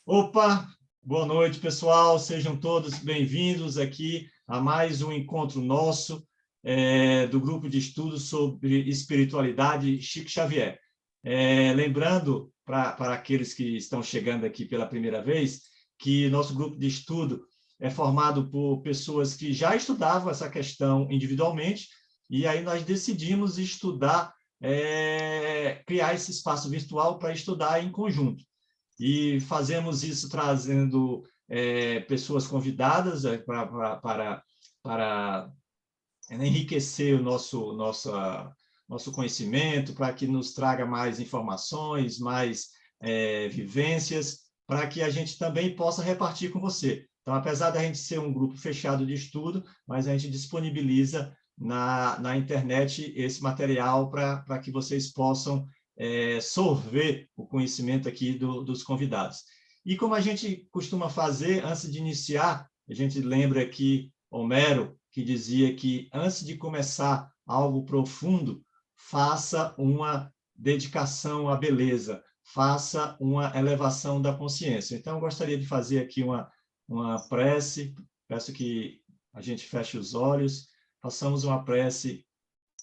Opa, boa noite, pessoal. Sejam todos bem-vindos aqui a mais um encontro nosso do grupo de estudos sobre espiritualidade Chico Xavier. Lembrando para aqueles que estão chegando aqui pela primeira vez que nosso grupo de estudo é formado por pessoas que já estudavam essa questão individualmente e aí nós decidimos estudar, criar esse espaço virtual para estudar em conjunto. E fazemos isso trazendo pessoas convidadas para enriquecer o nosso conhecimento, para que nos traga mais informações, mais vivências, para que a gente também possa repartir com você. Então, apesar da gente ser um grupo fechado de estudo, mas a gente disponibiliza na internet esse material para que vocês possam sorver o conhecimento aqui dos convidados. E como a gente costuma fazer, antes de iniciar, a gente lembra aqui Homero, que dizia que antes de começar algo profundo, faça uma dedicação à beleza, faça uma elevação da consciência. Então, eu gostaria de fazer aqui uma prece, peço que a gente feche os olhos, façamos uma prece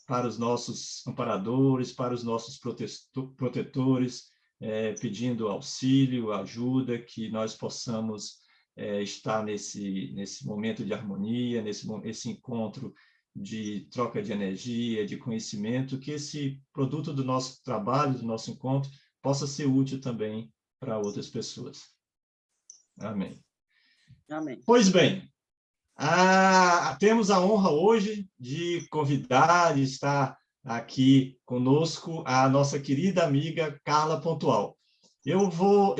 para os nossos amparadores, para os nossos protetores, pedindo auxílio, ajuda, que nós possamos estar nesse momento de harmonia, esse encontro de troca de energia, de conhecimento, que esse produto do nosso trabalho, do nosso encontro, possa ser útil também para outras pessoas. Amém. Amém. Pois bem, temos a honra hoje de convidar, de estar aqui conosco, a nossa querida amiga Carla Pontual. Eu vou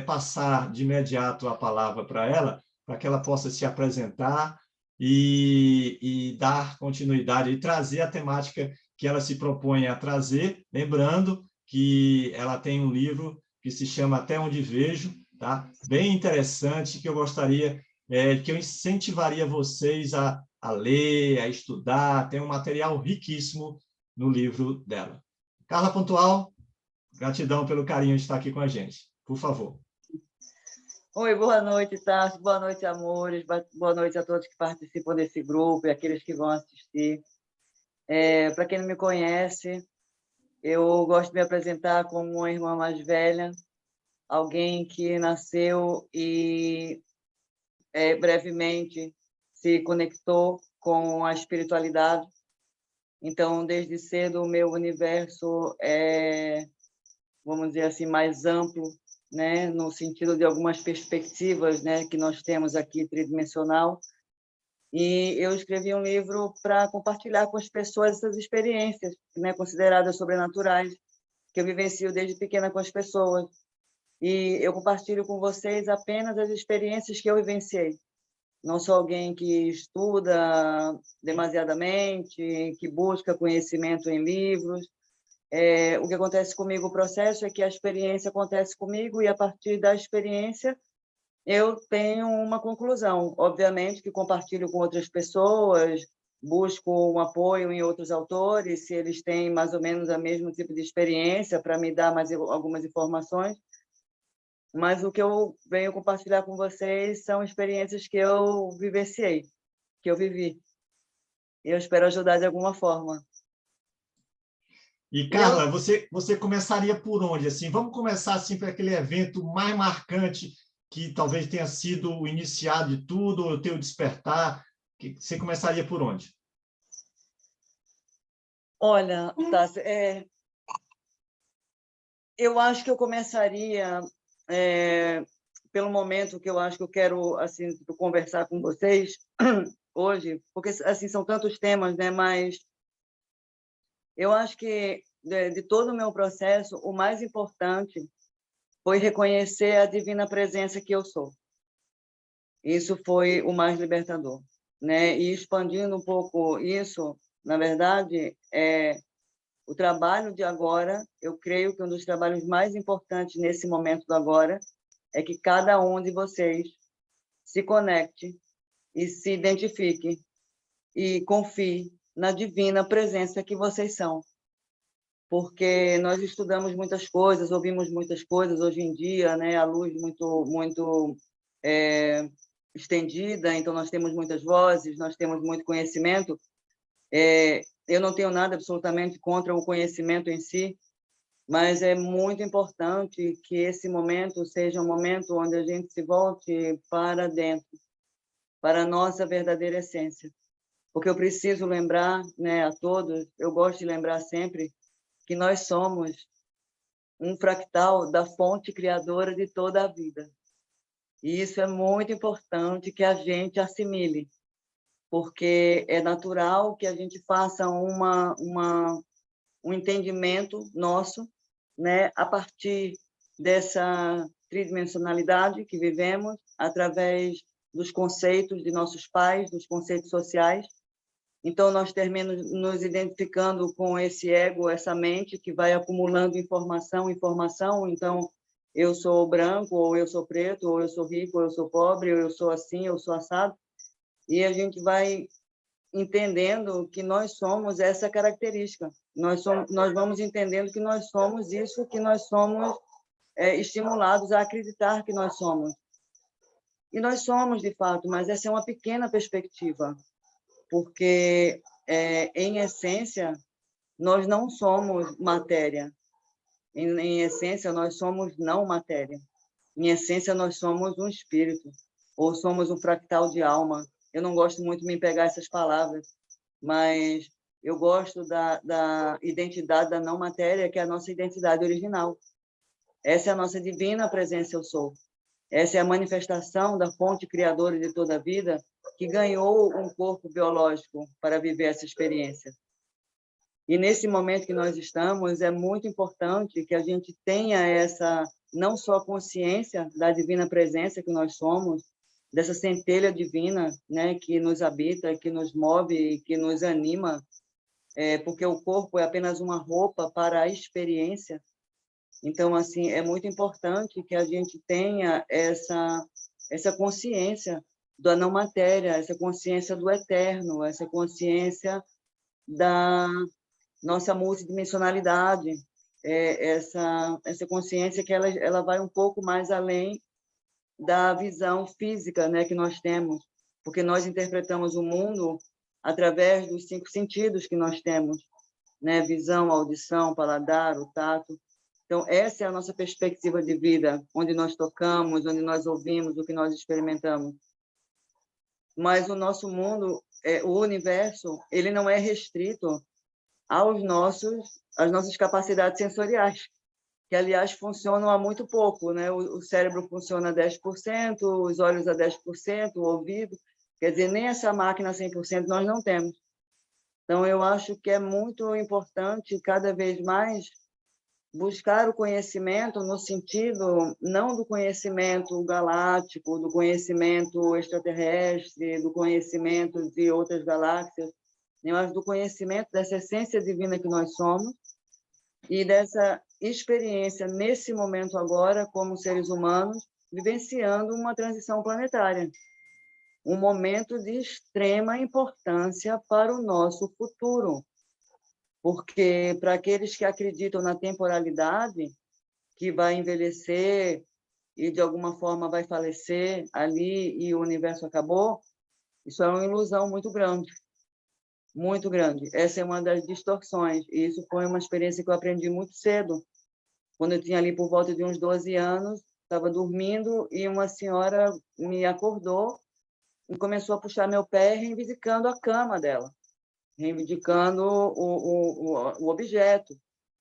passar de imediato a palavra para ela, para que ela possa se apresentar e dar continuidade e trazer a temática que ela se propõe a trazer, lembrando que ela tem um livro que se chama Até Onde Vejo, tá? Bem interessante, que eu gostaria que eu incentivaria vocês a ler, a estudar, tem um material riquíssimo no livro dela. Carla Pontual, gratidão pelo carinho de estar aqui com a gente. Por favor. Oi, boa noite, Tarso. Boa noite, amores. Boa noite a todos que participam desse grupo e aqueles que vão assistir. Para quem não me conhece, eu gosto de me apresentar como uma irmã mais velha, alguém que nasceu e brevemente se conectou com a espiritualidade. Então, desde cedo, o meu universo é, vamos dizer assim, mais amplo, né, no sentido de algumas perspectivas, né, que nós temos aqui tridimensional. E eu escrevi um livro para compartilhar com as pessoas essas experiências, né, consideradas sobrenaturais, que eu vivencio desde pequena com as pessoas. E eu compartilho com vocês apenas as experiências que eu vivenciei. Não sou alguém que estuda demasiadamente, que busca conhecimento em livros. O que acontece comigo, o processo é que a experiência acontece comigo e, a partir da experiência, eu tenho uma conclusão. Obviamente que compartilho com outras pessoas, busco um apoio em outros autores, se eles têm mais ou menos o mesmo tipo de experiência, para me dar mais algumas informações. Mas o que eu venho compartilhar com vocês são experiências que eu vivenciei, que eu vivi. E eu espero ajudar de alguma forma. E, Carla, você começaria por onde? Assim, vamos começar assim por aquele evento mais marcante que talvez tenha sido o iniciado de tudo, ou o teu despertar. Você começaria por onde? Olha, Tassi, eu acho que eu começaria pelo momento que eu acho que eu quero assim conversar com vocês hoje, porque assim são tantos temas, né? Mas eu acho que de todo o meu processo, o mais importante foi reconhecer a divina presença que eu sou. Isso foi o mais libertador, né? E expandindo um pouco isso, na verdade, o trabalho de agora, eu creio que um dos trabalhos mais importantes nesse momento do agora é que cada um de vocês se conecte e se identifique e confie na divina presença que vocês são. porque nós estudamos muitas coisas, ouvimos muitas coisas hoje em dia, né? A luz muito estendida, então nós temos muitas vozes, nós temos muito conhecimento. Eu não tenho nada absolutamente contra o conhecimento em si, mas é muito importante que esse momento seja um momento onde a gente se volte para dentro, para a nossa verdadeira essência. Porque eu preciso lembrar, né, a todos, eu gosto de lembrar sempre, que nós somos um fractal da fonte criadora de toda a vida. E isso é muito importante que a gente assimile, porque é natural que a gente faça um entendimento nosso, né, a partir dessa tridimensionalidade que vivemos, através dos conceitos de nossos pais, dos conceitos sociais. Então, nós terminamos nos identificando com esse ego, essa mente que vai acumulando informação. Então, eu sou branco, ou eu sou preto, ou eu sou rico, ou eu sou pobre, ou eu sou assim, eu sou assado. E a gente vai entendendo que nós somos essa característica. Nós vamos entendendo que nós somos isso, que nós somos estimulados a acreditar que nós somos. E nós somos, de fato, mas essa é uma pequena perspectiva, porque, em essência, nós não somos matéria. Em essência, nós somos não matéria. Em essência, nós somos um espírito, ou somos um fractal de alma. Eu não gosto muito de me pegar essas palavras, mas eu gosto da identidade da não matéria, que é a nossa identidade original. Essa é a nossa divina presença, eu sou. Essa é a manifestação da fonte criadora de toda a vida, que ganhou um corpo biológico para viver essa experiência. E nesse momento que nós estamos, é muito importante que a gente tenha essa, não só consciência da divina presença que nós somos, dessa centelha divina, né, que nos habita, que nos move, que nos anima, porque o corpo é apenas uma roupa para a experiência. Então, assim, é muito importante que a gente tenha essa consciência da não matéria, essa consciência do eterno, essa consciência da nossa multidimensionalidade, essa consciência que ela vai um pouco mais além da visão física, né, que nós temos, porque nós interpretamos o mundo através dos 5 sentidos que nós temos, né, visão, audição, paladar, o tato. Então, essa é a nossa perspectiva de vida, onde nós tocamos, onde nós ouvimos, o que nós experimentamos. Mas o nosso mundo, o universo, ele não é restrito às nossas capacidades sensoriais, que, aliás, funcionam há muito pouco, né? O cérebro funciona a 10%, os olhos a 10%, o ouvido, quer dizer, nem essa máquina 100% nós não temos. Então, eu acho que é muito importante, cada vez mais, buscar o conhecimento no sentido não do conhecimento galáctico, do conhecimento extraterrestre, do conhecimento de outras galáxias, mas do conhecimento dessa essência divina que nós somos e dessa experiência nesse momento agora, como seres humanos, vivenciando uma transição planetária, um momento de extrema importância para o nosso futuro. Porque, para aqueles que acreditam na temporalidade, que vai envelhecer e, de alguma forma, vai falecer ali e o universo acabou, isso é uma ilusão muito grande. Muito grande. Essa é uma das distorções. E isso foi uma experiência que eu aprendi muito cedo. Quando eu tinha ali por volta de uns 12 anos, estava dormindo e uma senhora me acordou e começou a puxar meu pé, reivindicando a cama dela, reivindicando o objeto,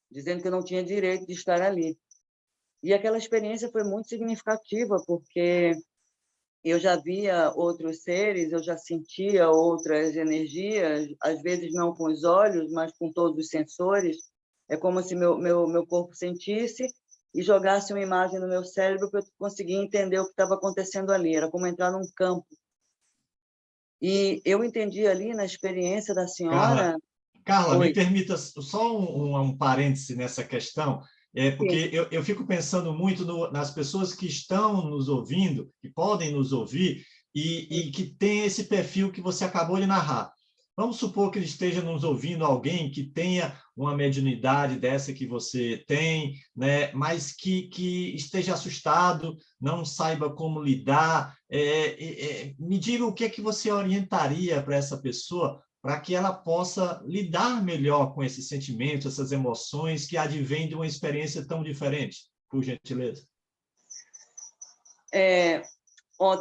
dizendo que eu não tinha direito de estar ali. E aquela experiência foi muito significativa, porque eu já via outros seres, eu já sentia outras energias, às vezes não com os olhos, mas com todos os sensores. É como se meu corpo sentisse e jogasse uma imagem no meu cérebro para eu conseguir entender o que estava acontecendo ali. Era como entrar num campo. E eu entendi ali, na experiência da senhora... Carla, me Oi. permita só um parêntese nessa questão, porque eu fico pensando muito nas pessoas que estão nos ouvindo, que podem nos ouvir, e que têm esse perfil que você acabou de narrar. Vamos supor que esteja nos ouvindo alguém que tenha uma mediunidade dessa que você tem, né? Mas que esteja assustado, não saiba como lidar. Me diga o que é que você orientaria para essa pessoa para que ela possa lidar melhor com esses sentimentos, essas emoções que advêm de uma experiência tão diferente, por gentileza.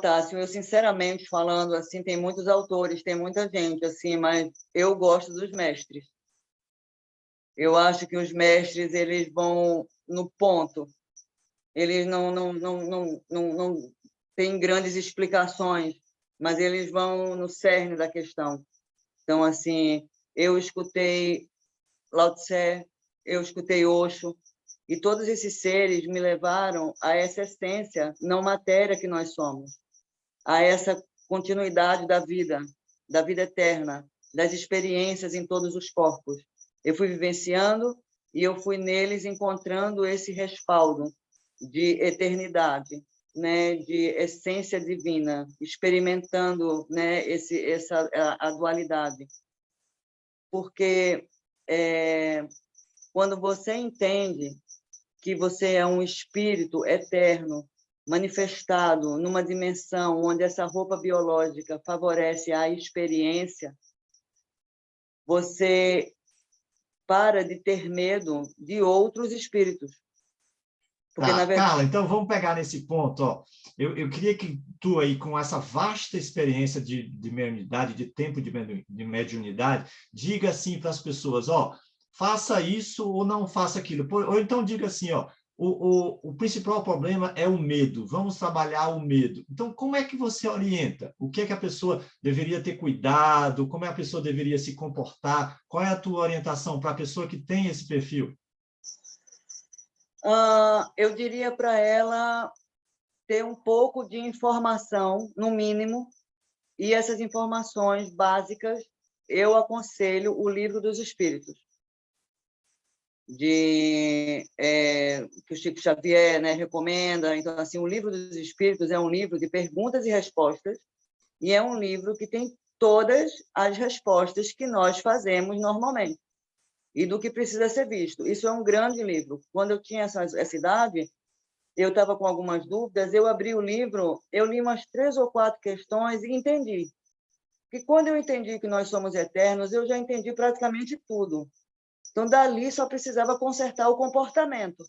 Tássio, eu sinceramente falando, assim, tem muitos autores, tem muita gente, assim, mas eu gosto dos mestres. Eu acho que os mestres, eles vão no ponto. Eles não têm grandes explicações, mas eles vão no cerne da questão. Então, assim, eu escutei Lao Tse, eu escutei Osho, e todos esses seres me levaram a essa essência não matéria que nós somos, a essa continuidade da vida eterna, das experiências em todos os corpos. Eu fui vivenciando e eu fui neles encontrando esse respaldo de eternidade, né, de essência divina, experimentando, né, a dualidade. Porque quando você entende que você é um espírito eterno, manifestado numa dimensão onde essa roupa biológica favorece a experiência, você para de ter medo de outros espíritos. Porque, Tá, na verdade... Carla, então vamos pegar nesse ponto. Ó. Eu queria que tu, aí, com essa vasta experiência de mediunidade, de tempo de mediunidade, diga assim para as pessoas, ó, faça isso ou não faça aquilo. Ou então diga assim, ó, o principal problema é o medo, vamos trabalhar o medo. Então, como é que você orienta? O que é que a pessoa deveria ter cuidado? Como é que a pessoa deveria se comportar? Qual é a tua orientação para a pessoa que tem esse perfil? Eu diria para ela ter um pouco de informação, no mínimo, e essas informações básicas, eu aconselho o Livro dos Espíritos, que o Chico Xavier, né, recomenda. Então, assim, o Livro dos Espíritos é um livro de perguntas e respostas, e é um livro que tem todas as respostas que nós fazemos normalmente, e do que precisa ser visto. Isso é um grande livro. Quando eu tinha essa idade, eu estava com algumas dúvidas, eu abri o livro, eu li umas 3 ou 4 questões e entendi. E quando eu entendi que nós somos eternos, eu já entendi praticamente tudo. Então, dali só precisava consertar o comportamento.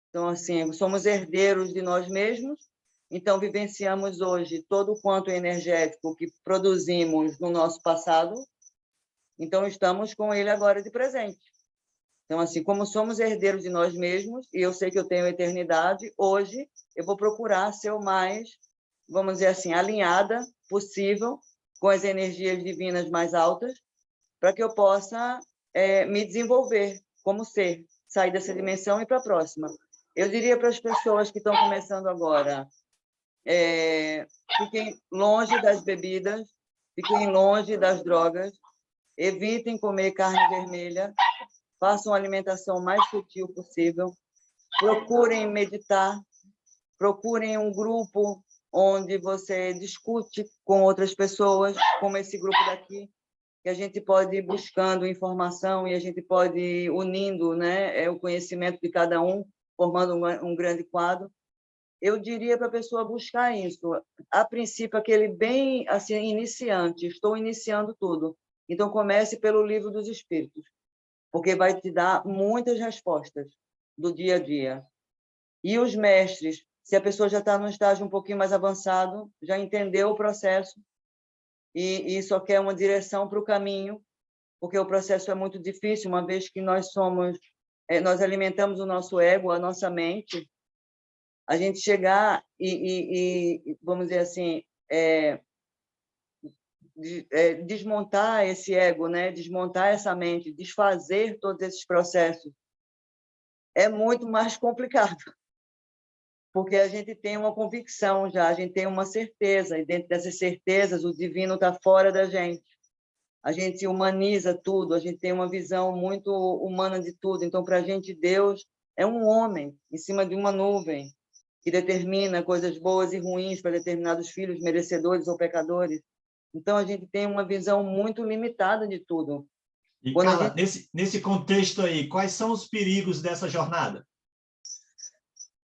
Então, assim, somos herdeiros de nós mesmos, então vivenciamos hoje todo o quanto energético que produzimos no nosso passado, então estamos com ele agora de presente. Então, assim, como somos herdeiros de nós mesmos, e eu sei que eu tenho eternidade, hoje eu vou procurar ser o mais, vamos dizer assim, alinhada possível com as energias divinas mais altas, para que eu possa me desenvolver como ser, sair dessa dimensão e ir para a próxima. Eu diria para as pessoas que estão começando agora, fiquem longe das bebidas, fiquem longe das drogas, evitem comer carne vermelha, façam a alimentação mais sutil possível, procurem meditar, procurem um grupo onde você discute com outras pessoas, como esse grupo daqui, que a gente pode ir buscando informação e a gente pode ir unindo, né, o conhecimento de cada um, formando um grande quadro. Eu diria para a pessoa buscar isso. A princípio, aquele bem assim, iniciante, estou iniciando tudo. Então, comece pelo Livro dos Espíritos, porque vai te dar muitas respostas do dia a dia. E os mestres, se a pessoa já está num estágio um pouquinho mais avançado, já entendeu o processo e só quer uma direção para o caminho, porque o processo é muito difícil, uma vez que nós nós alimentamos o nosso ego, a nossa mente, a gente chegar vamos dizer assim, desmontar esse ego, né? Desmontar essa mente, desfazer todos esses processos, é muito mais complicado, porque a gente tem uma convicção já, a gente tem uma certeza, e dentro dessas certezas o divino está fora da gente. A gente humaniza tudo, a gente tem uma visão muito humana de tudo. Então, para a gente, Deus é um homem em cima de uma nuvem que determina coisas boas e ruins para determinados filhos, merecedores ou pecadores. Então, a gente tem uma visão muito limitada de tudo. E, Quando a Carla, gente... nesse contexto aí, quais são os perigos dessa jornada?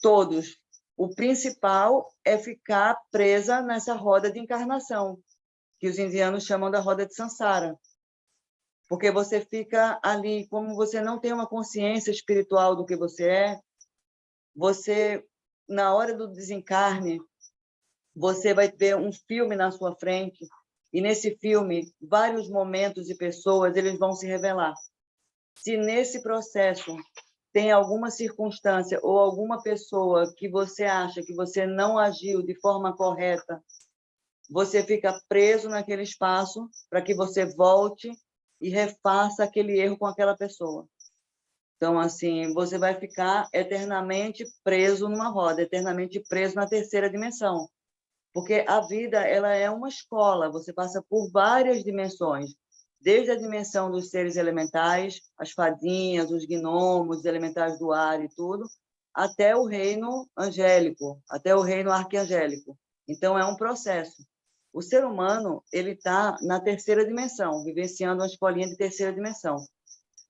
Todos. O principal é ficar presa nessa roda de encarnação, que os indianos chamam da roda de Sansara. Porque você fica ali, como você não tem uma consciência espiritual do que você, na hora do desencarne, você vai ver um filme na sua frente, e nesse filme, vários momentos e pessoas, eles vão se revelar. Se nesse processo tem alguma circunstância ou alguma pessoa que você acha que você não agiu de forma correta, você fica preso naquele espaço para que você volte e refaça aquele erro com aquela pessoa. Então, assim, você vai ficar eternamente preso numa roda, eternamente preso na terceira dimensão. Porque a vida, ela é uma escola, você passa por várias dimensões, desde a dimensão dos seres elementais, as fadinhas, os gnomos, os elementais do ar e tudo, até o reino angélico, até o reino arquiangélico. Então, é um processo. O ser humano, ele está na terceira dimensão, vivenciando uma escolinha de terceira dimensão.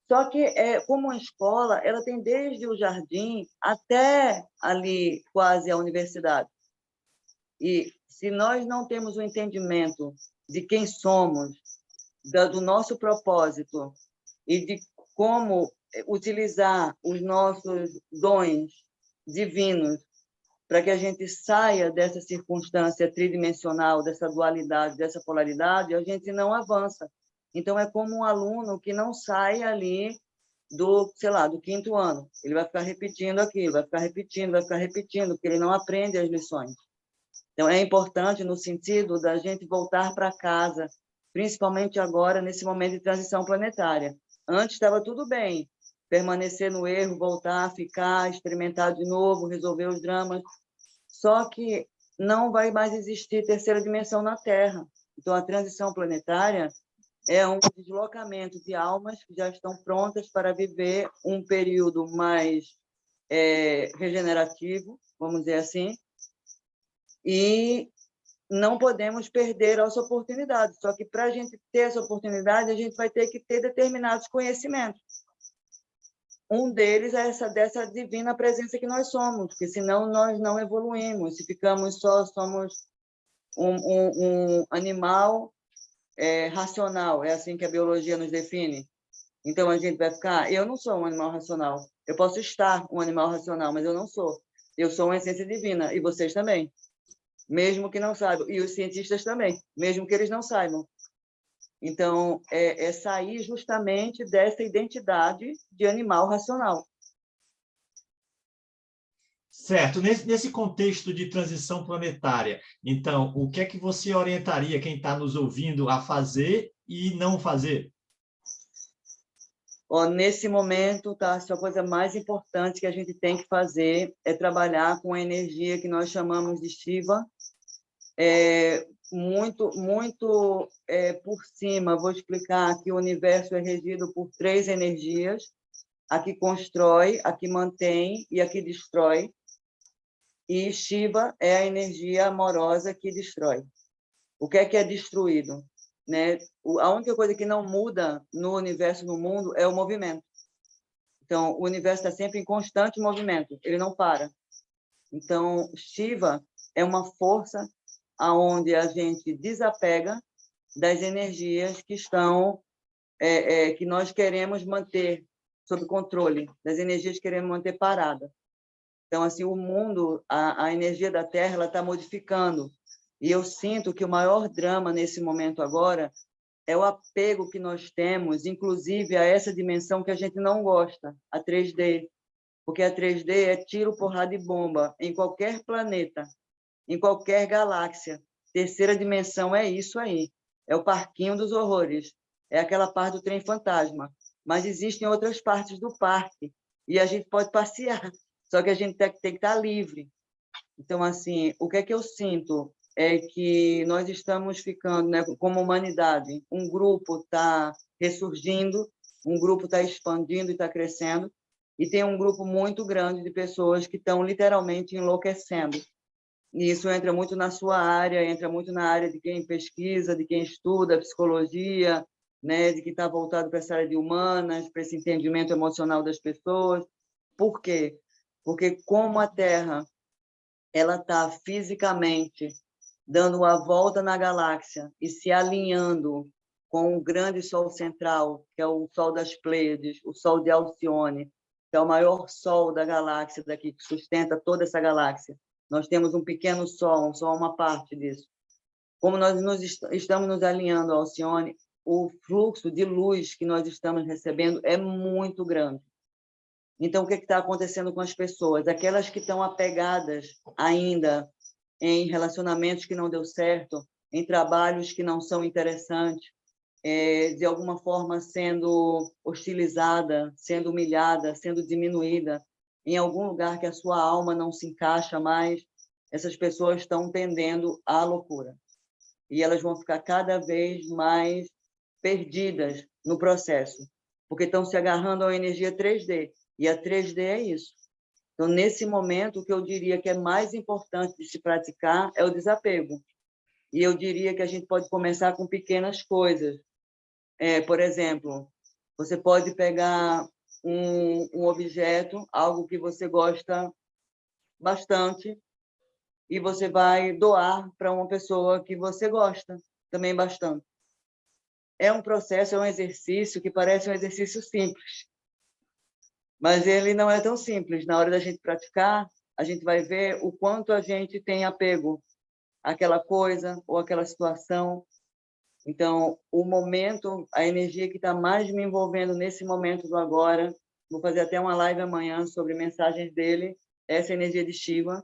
Só que, como uma escola, ela tem desde o jardim até ali, quase a universidade. E se nós não temos o entendimento de quem somos, do nosso propósito e de como utilizar os nossos dons divinos para que a gente saia dessa circunstância tridimensional, dessa dualidade, dessa polaridade, a gente não avança. Então, é como um aluno que não sai ali do, sei lá, do 5º ano. Ele vai ficar repetindo aquilo, vai ficar repetindo, porque ele não aprende as lições. Então, é importante no sentido da gente voltar para casa, principalmente agora, nesse momento de transição planetária. Antes estava tudo bem, permanecer no erro, voltar, ficar, experimentar de novo, resolver os dramas. Só que não vai mais existir terceira dimensão na Terra. Então, a transição planetária é um deslocamento de almas que já estão prontas para viver um período mais regenerativo, vamos dizer assim, e não podemos perder essa oportunidade. Só que, para a gente ter essa oportunidade, a gente vai ter que ter determinados conhecimentos. Um deles é dessa divina presença que nós somos, porque senão nós não evoluímos. Se ficamos somos um animal racional, é assim que a biologia nos define. Então, a gente vai ficar... Eu não sou um animal racional. Eu posso estar um animal racional, mas eu não sou. Eu sou uma essência divina, e vocês também. Mesmo que não saibam. E os cientistas também, mesmo que eles não saibam. Então, é sair justamente dessa identidade de animal racional. Certo. Nesse contexto de transição planetária, então, o que é que você orientaria quem está nos ouvindo a fazer e não fazer? Nesse momento, tá, a coisa mais importante que a gente tem que fazer é trabalhar com a energia que nós chamamos de Shiva, muito por cima. Vou explicar que o universo é regido por 3 energias: a que constrói, a que mantém e a que destrói. E Shiva é a energia amorosa que destrói. O que é destruído? Né? A única coisa que não muda no universo, no mundo, é o movimento. Então, o universo está sempre em constante movimento, ele não para. Então, Shiva é uma força aonde a gente desapega das energias que estão, que nós queremos manter sob controle, das energias que queremos manter parada. Então, assim, o mundo, a energia da Terra, ela está modificando. E eu sinto que o maior drama nesse momento agora é o apego que nós temos, inclusive a essa dimensão que a gente não gosta, a 3D. Porque a 3D é tiro, porrada e bomba em qualquer planeta, em qualquer galáxia. Terceira dimensão é isso aí. É o parquinho dos horrores. É aquela parte do trem fantasma. Mas existem outras partes do parque e a gente pode passear. Só que a gente tem que estar livre. Então, assim, o que é que eu sinto é que nós estamos ficando, né, como humanidade, um grupo está ressurgindo, um grupo está expandindo e está crescendo, e tem um grupo muito grande de pessoas que estão literalmente enlouquecendo. E isso entra muito na sua área, entra muito na área de quem pesquisa, de quem estuda psicologia, né, de quem está voltado para essa área de humanas, para esse entendimento emocional das pessoas. Por quê? Porque como a Terra ela está fisicamente dando uma volta na galáxia e se alinhando com o grande Sol central, que é o Sol das Pleiades, o Sol de Alcione, que é o maior Sol da galáxia daqui, que sustenta toda essa galáxia. Nós temos um pequeno Sol, só uma parte disso. Como nós estamos nos alinhando ao Alcione, o fluxo de luz que nós estamos recebendo é muito grande. Então, o que está acontecendo com as pessoas? Aquelas que estão apegadas ainda em relacionamentos que não deu certo, em trabalhos que não são interessantes, de alguma forma sendo hostilizada, sendo humilhada, sendo diminuída, em algum lugar que a sua alma não se encaixa mais, essas pessoas estão tendendo à loucura. E elas vão ficar cada vez mais perdidas no processo, porque estão se agarrando à energia 3D. E a 3D é isso. Então, nesse momento, o que eu diria que é mais importante de se praticar é o desapego. E eu diria que a gente pode começar com pequenas coisas. Por exemplo, você pode pegar um objeto, algo que você gosta bastante, e você vai doar para uma pessoa que você gosta também bastante. É um processo, é um exercício que parece um exercício simples, mas ele não é tão simples. Na hora da gente praticar, a gente vai ver o quanto a gente tem apego àquela coisa ou àquela situação. Então, o momento, a energia que está mais me envolvendo nesse momento do agora, vou fazer até uma live amanhã sobre mensagens dele, essa energia de Shiva,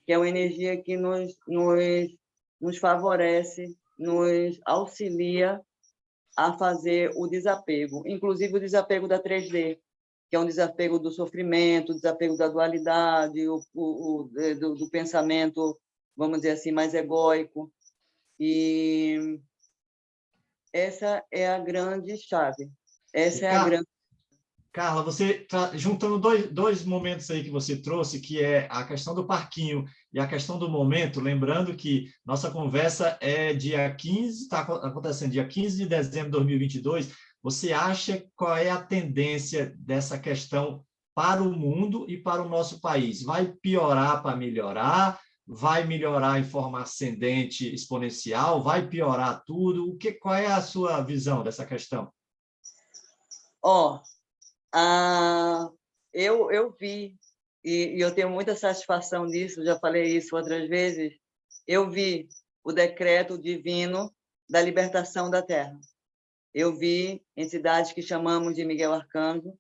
que é uma energia que nos favorece, nos auxilia a fazer o desapego, inclusive o desapego da 3D, que é um desapego do sofrimento, o desapego da dualidade, do pensamento, vamos dizer assim, mais egóico. E essa é a grande chave. Essa é a grande... Carla, você juntando dois momentos aí que você trouxe, que é a questão do parquinho e a questão do momento, lembrando que nossa conversa é dia 15, está acontecendo dia 15 de dezembro de 2022. Você acha qual é a tendência dessa questão para o mundo e para o nosso país? Vai piorar para melhorar? Vai melhorar em forma ascendente exponencial? Vai piorar tudo? Qual é a sua visão dessa questão? Eu vi, e eu tenho muita satisfação disso, já falei isso outras vezes, eu vi o decreto divino da libertação da Terra. Eu vi entidades que chamamos de Miguel Arcanjo,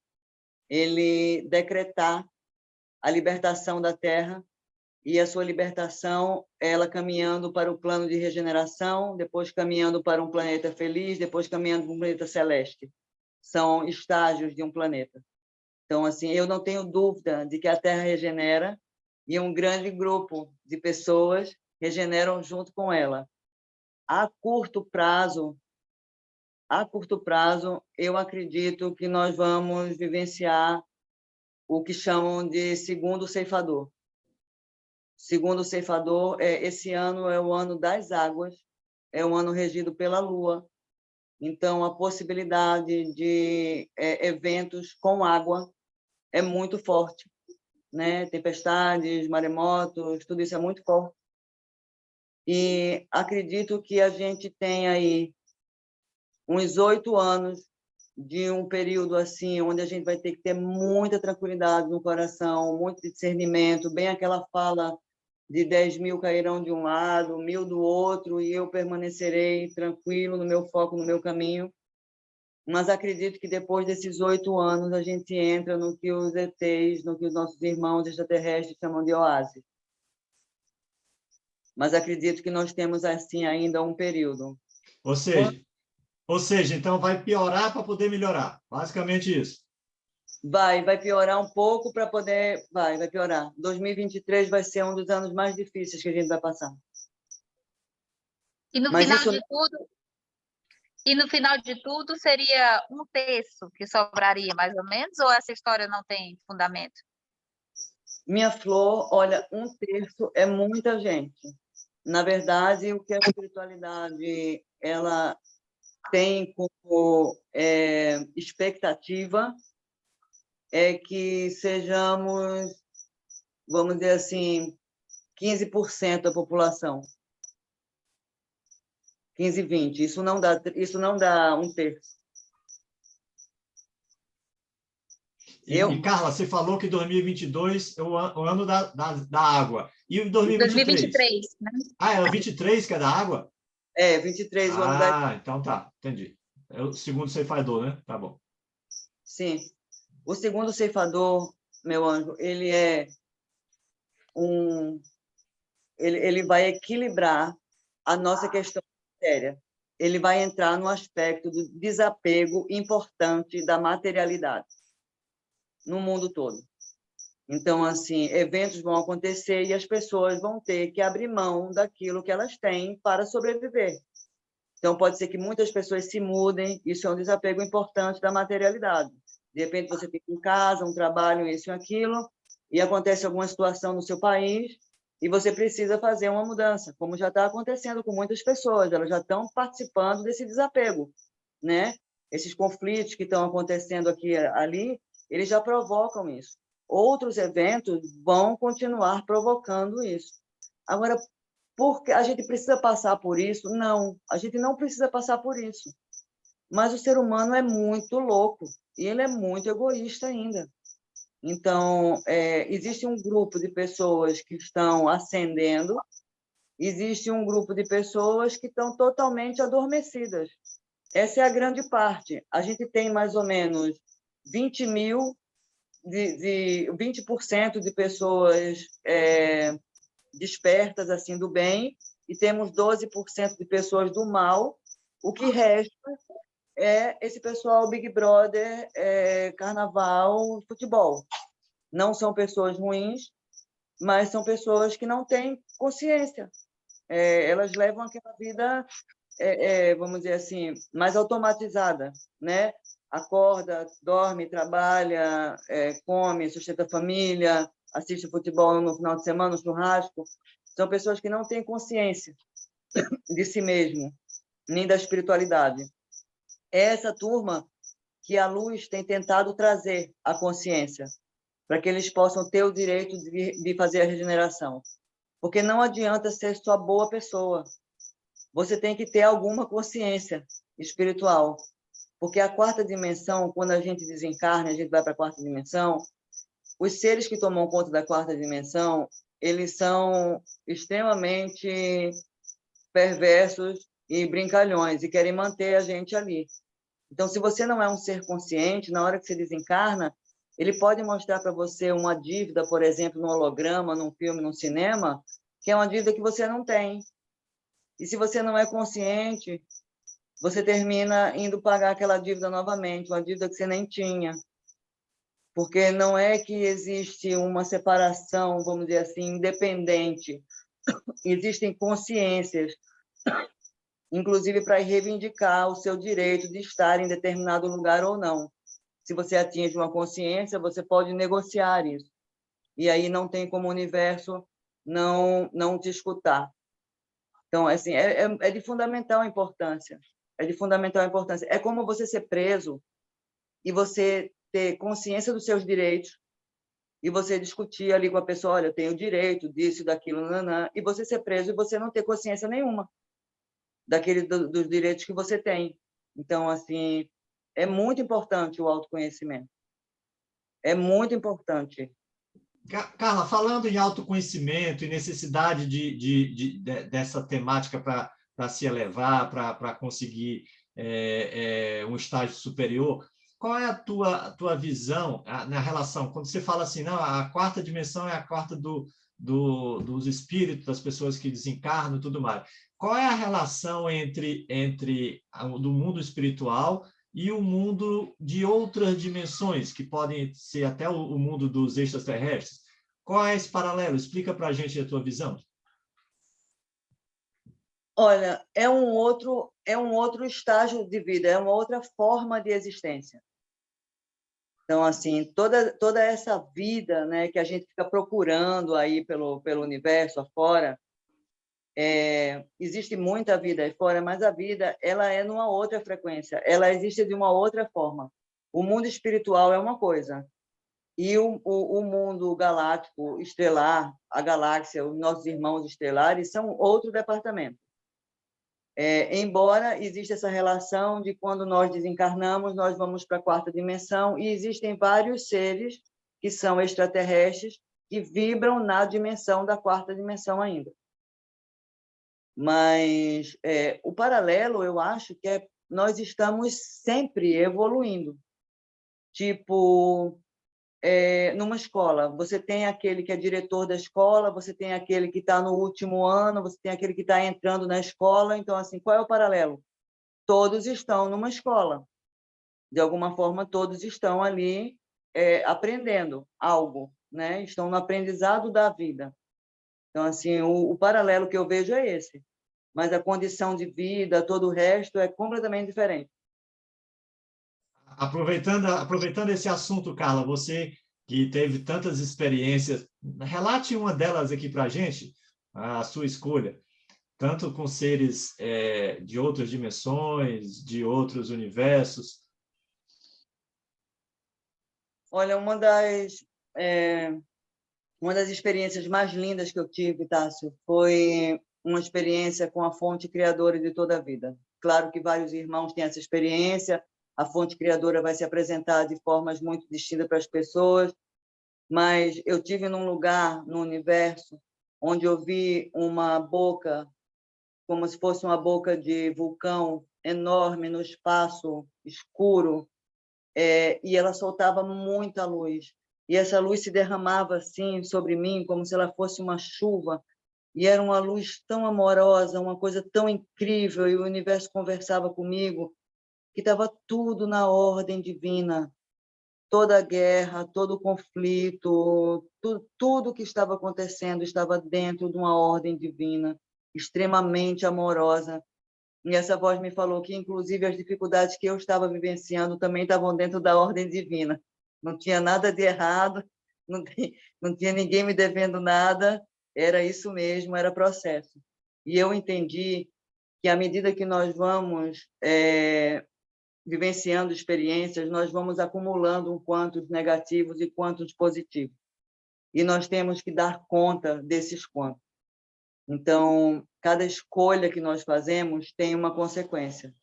ele decretar a libertação da Terra e a sua libertação, ela caminhando para o plano de regeneração, depois caminhando para um planeta feliz, depois caminhando para um planeta celeste. São estágios de um planeta. Então, assim, eu não tenho dúvida de que a Terra regenera e um grande grupo de pessoas regeneram junto com ela. A curto prazo, eu acredito que nós vamos vivenciar o que chamam de segundo ceifador. Segundo ceifador, esse ano é o ano das águas, é um ano regido pela Lua. Então, a possibilidade de eventos com água é muito forte, né? Tempestades, maremotos, tudo isso é muito forte. E acredito que a gente tem aí uns 8 anos de um período assim, onde a gente vai ter que ter muita tranquilidade no coração, muito discernimento, bem aquela fala de 10.000 cairão de um lado, 1.000 do outro, e eu permanecerei tranquilo no meu foco, no meu caminho. Mas acredito que depois desses 8 anos a gente entra no que os ETs, no que os nossos irmãos extraterrestres chamam de oásis. Mas acredito que nós temos assim ainda um período. Ou seja, então vai piorar para poder melhorar. Basicamente isso. Vai piorar um pouco para poder... Vai piorar. 2023 vai ser um dos anos mais difíceis que a gente vai passar. E no final de tudo, seria 1/3 que sobraria, mais ou menos? Ou essa história não tem fundamento? Minha flor, olha, 1/3 é muita gente. Na verdade, o que a espiritualidade ela tem como expectativa é que sejamos, vamos dizer assim, 15% da população. 15, 20. Isso não dá 1/3. E, Carla, você falou que 2022 é o ano da água. E o 2023? 2023, né? Ah, é o 23 que é da água? 23, o ano da... Ah, então tá, entendi. É o segundo ceifador, né? Tá bom. Sim. O segundo ceifador, meu anjo, ele é ele vai equilibrar a nossa questão séria. Ele vai entrar no aspecto do desapego importante da materialidade no mundo todo. Então, assim, eventos vão acontecer e as pessoas vão ter que abrir mão daquilo que elas têm para sobreviver. Então, pode ser que muitas pessoas se mudem, isso é um desapego importante da materialidade. De repente, você tem em casa, um trabalho, isso e aquilo, e acontece alguma situação no seu país, e você precisa fazer uma mudança, como já está acontecendo com muitas pessoas, elas já estão participando desse desapego, né? Esses conflitos que estão acontecendo aqui e ali, eles já provocam isso. Outros eventos vão continuar provocando isso. Agora, porque a gente precisa passar por isso? Não, a gente não precisa passar por isso. Mas o ser humano é muito louco e ele é muito egoísta ainda. Então, existe um grupo de pessoas que estão ascendendo, existe um grupo de pessoas que estão totalmente adormecidas. Essa é a grande parte. A gente tem mais ou menos 20% de pessoas despertas assim do bem e temos 12% de pessoas do mal. O que resta é esse pessoal Big Brother, carnaval, futebol. Não são pessoas ruins, mas são pessoas que não têm consciência. Elas levam aquela vida, vamos dizer assim, mais automatizada, né? Acorda, dorme, trabalha, come, sustenta a família, assiste futebol no final de semana, no churrasco. São pessoas que não têm consciência de si mesmo, nem da espiritualidade. É essa turma que a luz tem tentado trazer a consciência, para que eles possam ter o direito de fazer a regeneração. Porque não adianta ser só boa pessoa. Você tem que ter alguma consciência espiritual. Porque a quarta dimensão, quando a gente desencarna, a gente vai para a quarta dimensão, os seres que tomam conta da quarta dimensão, eles são extremamente perversos e brincalhões e querem manter a gente ali. Então, se você não é um ser consciente, na hora que você desencarna, ele pode mostrar para você uma dívida, por exemplo, num holograma, num filme, num cinema, que é uma dívida que você não tem. E se você não é consciente, você termina indo pagar aquela dívida novamente, uma dívida que você nem tinha. Porque não é que existe uma separação, vamos dizer assim, independente. Existem consciências, inclusive para reivindicar o seu direito de estar em determinado lugar ou não. Se você atinge uma consciência, você pode negociar isso. E aí não tem como o universo não te escutar. Então, assim, é de fundamental importância. É de fundamental importância. É como você ser preso e você ter consciência dos seus direitos e você discutir ali com a pessoa, olha, eu tenho direito disso, daquilo, nanã, e você ser preso e você não ter consciência nenhuma dos direitos que você tem. Então, assim, é muito importante o autoconhecimento. É muito importante. Carla, falando em autoconhecimento e necessidade dessa temática para se elevar, para conseguir um estágio superior, qual é a tua visão na relação? Quando você fala assim, não, a quarta dimensão é a quarta dos espíritos, das pessoas que desencarnam e tudo mais. Qual é a relação entre do mundo espiritual e o mundo de outras dimensões, que podem ser até o mundo dos extraterrestres? Qual é esse paralelo? Explica para a gente a tua visão. Olha, é um outro estágio de vida, é uma outra forma de existência. Então, assim, toda essa vida, né, que a gente fica procurando aí pelo universo afora, existe muita vida aí fora, mas a vida ela é numa outra frequência, ela existe de uma outra forma. O mundo espiritual é uma coisa, e o mundo galáctico, estelar, a galáxia, os nossos irmãos estelares, são outro departamento. Embora exista essa relação de quando nós desencarnamos, nós vamos para a quarta dimensão, e existem vários seres que são extraterrestres que vibram na dimensão da quarta dimensão ainda. Mas o paralelo, eu acho que nós estamos sempre evoluindo. Tipo, numa escola, você tem aquele que é diretor da escola, você tem aquele que está no último ano, você tem aquele que está entrando na escola. Então, assim, qual é o paralelo? Todos estão numa escola. De alguma forma, todos estão ali aprendendo algo, né? Estão no aprendizado da vida. Então, assim, o paralelo que eu vejo é esse. Mas a condição de vida, todo o resto é completamente diferente. Aproveitando esse assunto, Carla, você que teve tantas experiências, relate uma delas aqui para a gente, a sua escolha, tanto com seres de outras dimensões, de outros universos. Olha, uma das experiências mais lindas que eu tive, Tássio, foi uma experiência com a fonte criadora de toda a vida. Claro que vários irmãos têm essa experiência, a fonte criadora vai se apresentar de formas muito distintas para as pessoas, mas eu tive num lugar no universo onde eu vi uma boca, como se fosse uma boca de vulcão enorme no espaço escuro, e ela soltava muita luz. E essa luz se derramava assim sobre mim, como se ela fosse uma chuva, e era uma luz tão amorosa, uma coisa tão incrível, e o universo conversava comigo, que estava tudo na ordem divina. Toda a guerra, todo o conflito, tudo que estava acontecendo estava dentro de uma ordem divina, extremamente amorosa. E essa voz me falou que, inclusive, as dificuldades que eu estava vivenciando também estavam dentro da ordem divina. Não tinha nada de errado, não tinha ninguém me devendo nada, era isso mesmo, era processo. E eu entendi que, à medida que nós vamos vivenciando experiências, nós vamos acumulando um quantos negativos e quantos positivos. E nós temos que dar conta desses quantos. Então, cada escolha que nós fazemos tem uma consequência.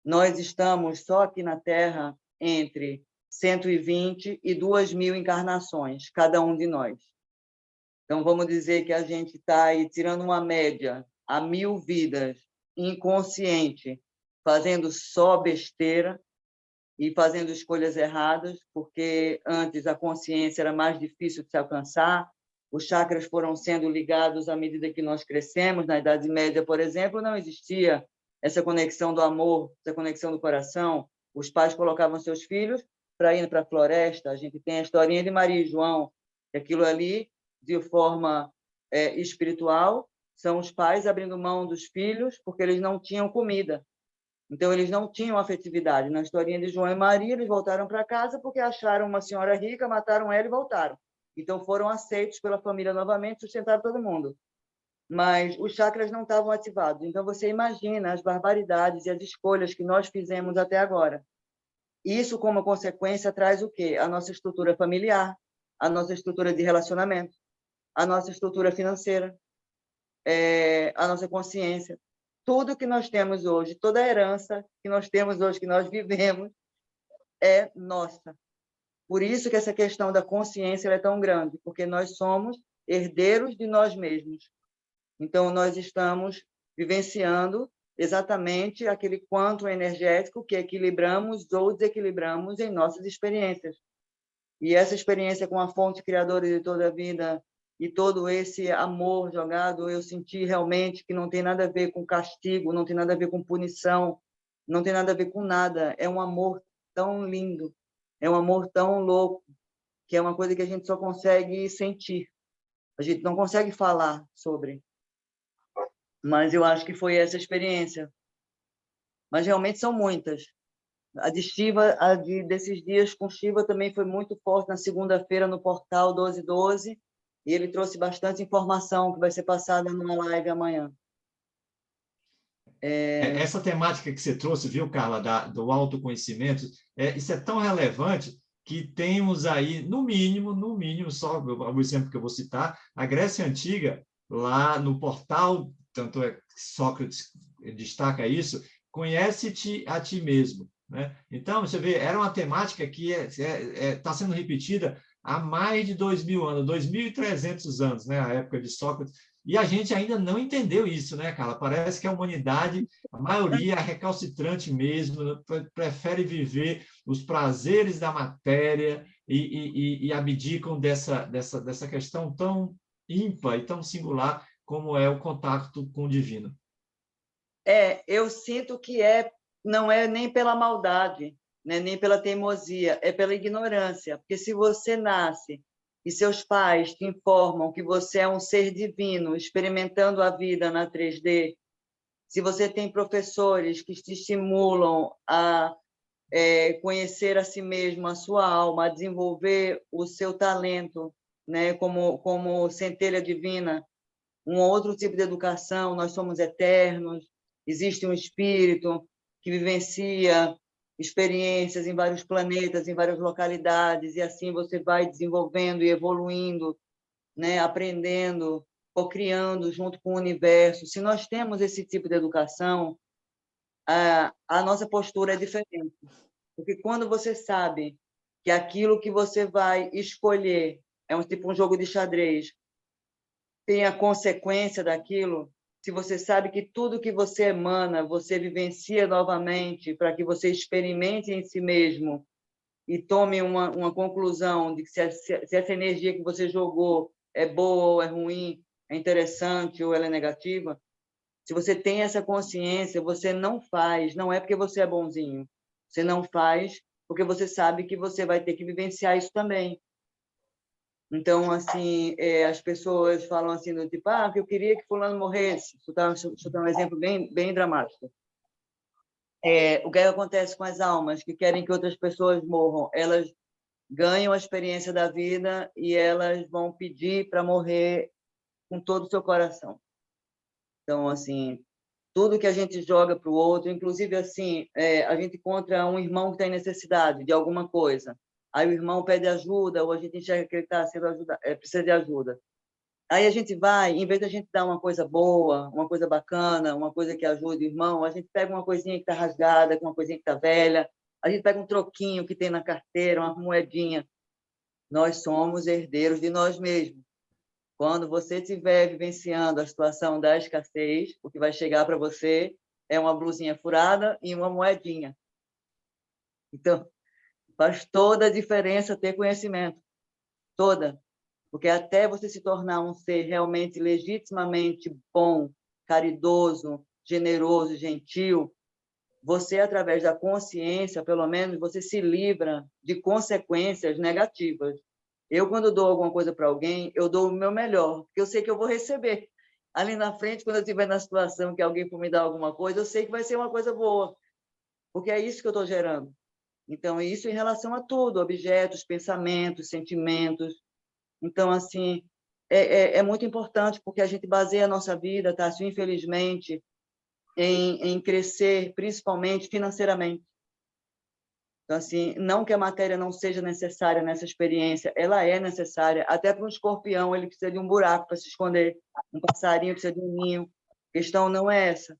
Nós estamos só aqui na Terra entre 120 e 2.000 encarnações, cada um de nós. Então, vamos dizer que a gente está aí tirando uma média a 1.000 vidas, inconsciente, fazendo só besteira e fazendo escolhas erradas, porque antes a consciência era mais difícil de se alcançar, os chakras foram sendo ligados à medida que nós crescemos. Na Idade Média, por exemplo, não existia essa conexão do amor, essa conexão do coração. Os pais colocavam seus filhos para ir para a floresta. A gente tem a historinha de Maria e João, que aquilo ali, de forma espiritual, são os pais abrindo mão dos filhos porque eles não tinham comida. Então, eles não tinham afetividade. Na historinha de João e Maria, eles voltaram para casa porque acharam uma senhora rica, mataram ela e voltaram. Então, foram aceitos pela família novamente, sustentaram todo mundo. Mas os chakras não estavam ativados. Então, você imagina as barbaridades e as escolhas que nós fizemos até agora. Isso, como consequência, traz o quê? A nossa estrutura familiar, a nossa estrutura de relacionamento, a nossa estrutura financeira, a nossa consciência. Tudo que nós temos hoje, toda a herança que nós temos hoje, que nós vivemos, é nossa. Por isso que essa questão da consciência é tão grande, porque nós somos herdeiros de nós mesmos. Então, nós estamos vivenciando exatamente aquele quanto energético que equilibramos ou desequilibramos em nossas experiências. E essa experiência com a fonte criadora de toda a vida e todo esse amor jogado, eu senti realmente que não tem nada a ver com castigo, não tem nada a ver com punição, não tem nada a ver com nada. É um amor tão lindo, é um amor tão louco, que é uma coisa que a gente só consegue sentir. A gente não consegue falar sobre. Mas eu acho que foi essa experiência. Mas realmente são muitas. A de Shiva, desses dias com Shiva também foi muito forte na segunda-feira no portal 1212, e ele trouxe bastante informação que vai ser passada numa live amanhã. Essa temática que você trouxe, viu, Carla, do autoconhecimento, isso é tão relevante que temos aí, no mínimo, só o exemplo que eu vou citar, a Grécia Antiga, lá no portal, tanto é que Sócrates destaca isso, conhece-te a ti mesmo. Né? Então, você vê, era uma temática que está sendo repetida há mais de 2.000 anos, 2.300 anos, né? A época de Sócrates, e a gente ainda não entendeu isso, né, Carla? Parece que a humanidade, a maioria, é recalcitrante mesmo, prefere viver os prazeres da matéria e abdicam dessa questão tão ímpar e tão singular como é o contato com o divino. Eu sinto que não é nem pela maldade, né, nem pela teimosia, é pela ignorância. Porque se você nasce e seus pais te informam que você é um ser divino, experimentando a vida na 3D, se você tem professores que te estimulam a conhecer a si mesmo, a sua alma, a desenvolver o seu talento, né, como centelha divina, um outro tipo de educação, nós somos eternos, existe um espírito que vivencia experiências em vários planetas, em várias localidades, e assim você vai desenvolvendo e evoluindo, né, aprendendo, co-criando junto com o universo. Se nós temos esse tipo de educação, a nossa postura é diferente. Porque quando você sabe que aquilo que você vai escolher é um jogo de xadrez, tem a consequência daquilo, se você sabe que tudo que você emana, você vivencia novamente para que você experimente em si mesmo e tome uma conclusão de que se essa energia que você jogou é boa ou é ruim, é interessante ou ela é negativa, se você tem essa consciência, você não faz, não é porque você é bonzinho, você não faz porque você sabe que você vai ter que vivenciar isso também. Então, assim, as pessoas falam assim, do tipo, que eu queria que fulano morresse. Deixa eu dar um exemplo bem dramático. O que acontece com as almas que querem que outras pessoas morram? Elas ganham a experiência da vida e elas vão pedir para morrer com todo o seu coração. Então, assim, tudo que a gente joga para o outro, inclusive, assim, a gente encontra um irmão que tem necessidade de alguma coisa. Aí o irmão pede ajuda, ou a gente enxerga que ele está sendo precisa de ajuda. Aí a gente vai, em vez de a gente dar uma coisa boa, uma coisa bacana, uma coisa que ajude o irmão, a gente pega uma coisinha que está rasgada, uma coisinha que está velha, a gente pega um troquinho que tem na carteira, uma moedinha. Nós somos herdeiros de nós mesmos. Quando você estiver vivenciando a situação da escassez, o que vai chegar para você é uma blusinha furada e uma moedinha. Então, faz toda a diferença ter conhecimento. Toda. Porque até você se tornar um ser realmente legitimamente bom, caridoso, generoso, gentil, você, através da consciência, pelo menos, você se livra de consequências negativas. Eu, quando dou alguma coisa para alguém, eu dou o meu melhor, porque eu sei que eu vou receber. Ali na frente, quando eu estiver na situação que alguém for me dar alguma coisa, eu sei que vai ser uma coisa boa, porque é isso que eu estou gerando. Então, isso em relação a tudo, objetos, pensamentos, sentimentos. Então, assim, é muito importante, porque a gente baseia a nossa vida, Tássio, infelizmente, em crescer, principalmente financeiramente. Então, assim, não que a matéria não seja necessária nessa experiência, ela é necessária. Até para um escorpião, ele precisa de um buraco para se esconder. Um passarinho precisa de um ninho. A questão não é essa.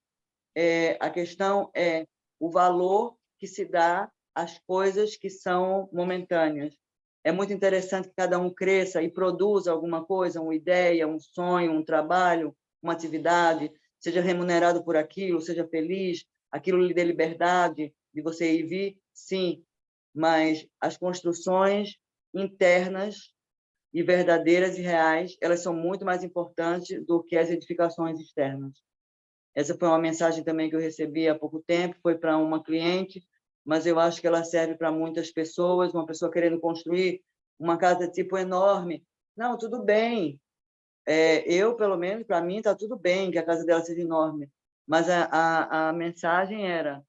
A questão é o valor que se dá às coisas que são momentâneas. É muito interessante que cada um cresça e produza alguma coisa, uma ideia, um sonho, um trabalho, uma atividade, seja remunerado por aquilo, seja feliz, aquilo lhe dê liberdade de você ir e vir, sim, mas as construções internas e verdadeiras e reais, elas são muito mais importantes do que as edificações externas. Essa foi uma mensagem também que eu recebi há pouco tempo, foi para uma cliente, mas eu acho que ela serve para muitas pessoas, uma pessoa querendo construir uma casa tipo enorme. Não, tudo bem. Eu, pelo menos, para mim, está tudo bem que a casa dela seja enorme. Mas a mensagem era,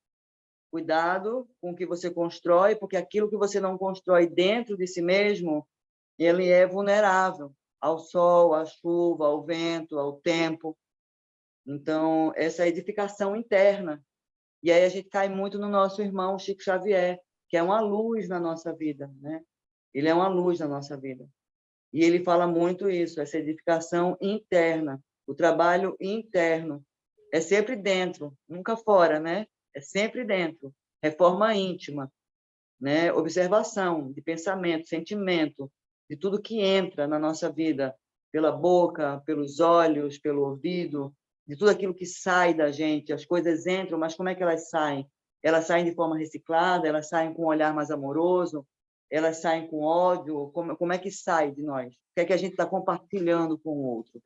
Cuidado com o que você constrói, porque aquilo que você não constrói dentro de si mesmo, ele é vulnerável ao sol, à chuva, ao vento, ao tempo. Então, essa edificação interna. E aí a gente cai muito no nosso irmão Chico Xavier, que é uma luz na nossa vida, né? Ele é uma luz na nossa vida. E ele fala muito isso, essa edificação interna, o trabalho interno. É sempre dentro, nunca fora, né? É sempre dentro. Reforma íntima, né? Observação de pensamento, sentimento, de tudo que entra na nossa vida, pela boca, pelos olhos, pelo ouvido, de tudo aquilo que sai da gente. As coisas entram, mas como é que elas saem? Elas saem de forma reciclada, elas saem com um olhar mais amoroso, elas saem com ódio, como é que sai de nós? O que é que a gente está compartilhando com o outro?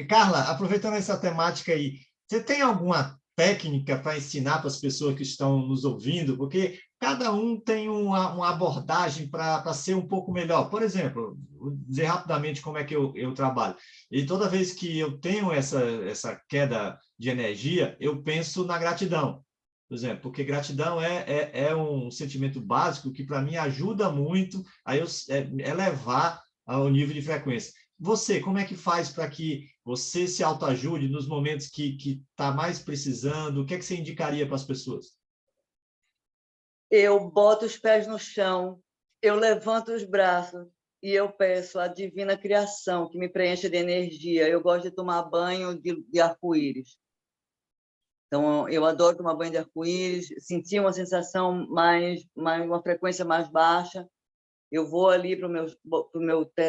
Carla, aproveitando essa temática aí, você tem alguma técnica para ensinar para as pessoas que estão nos ouvindo? Porque cada um tem uma abordagem para ser um pouco melhor. Por exemplo, vou dizer rapidamente como é que eu trabalho. E toda vez que eu tenho essa queda de energia, eu penso na gratidão. Por exemplo, porque gratidão é um sentimento básico que, para mim, ajuda muito a eu elevar o nível de frequência. Você, como é que faz para que você se autoajude nos momentos que está mais precisando? O que é que você indicaria para as pessoas? Eu boto os pés no chão, eu levanto os braços e eu peço a divina criação que me preencha de energia. Eu gosto de tomar banho de arco-íris. Então, eu adoro tomar banho de arco-íris, sentir uma sensação uma frequência mais baixa. Eu vou ali para o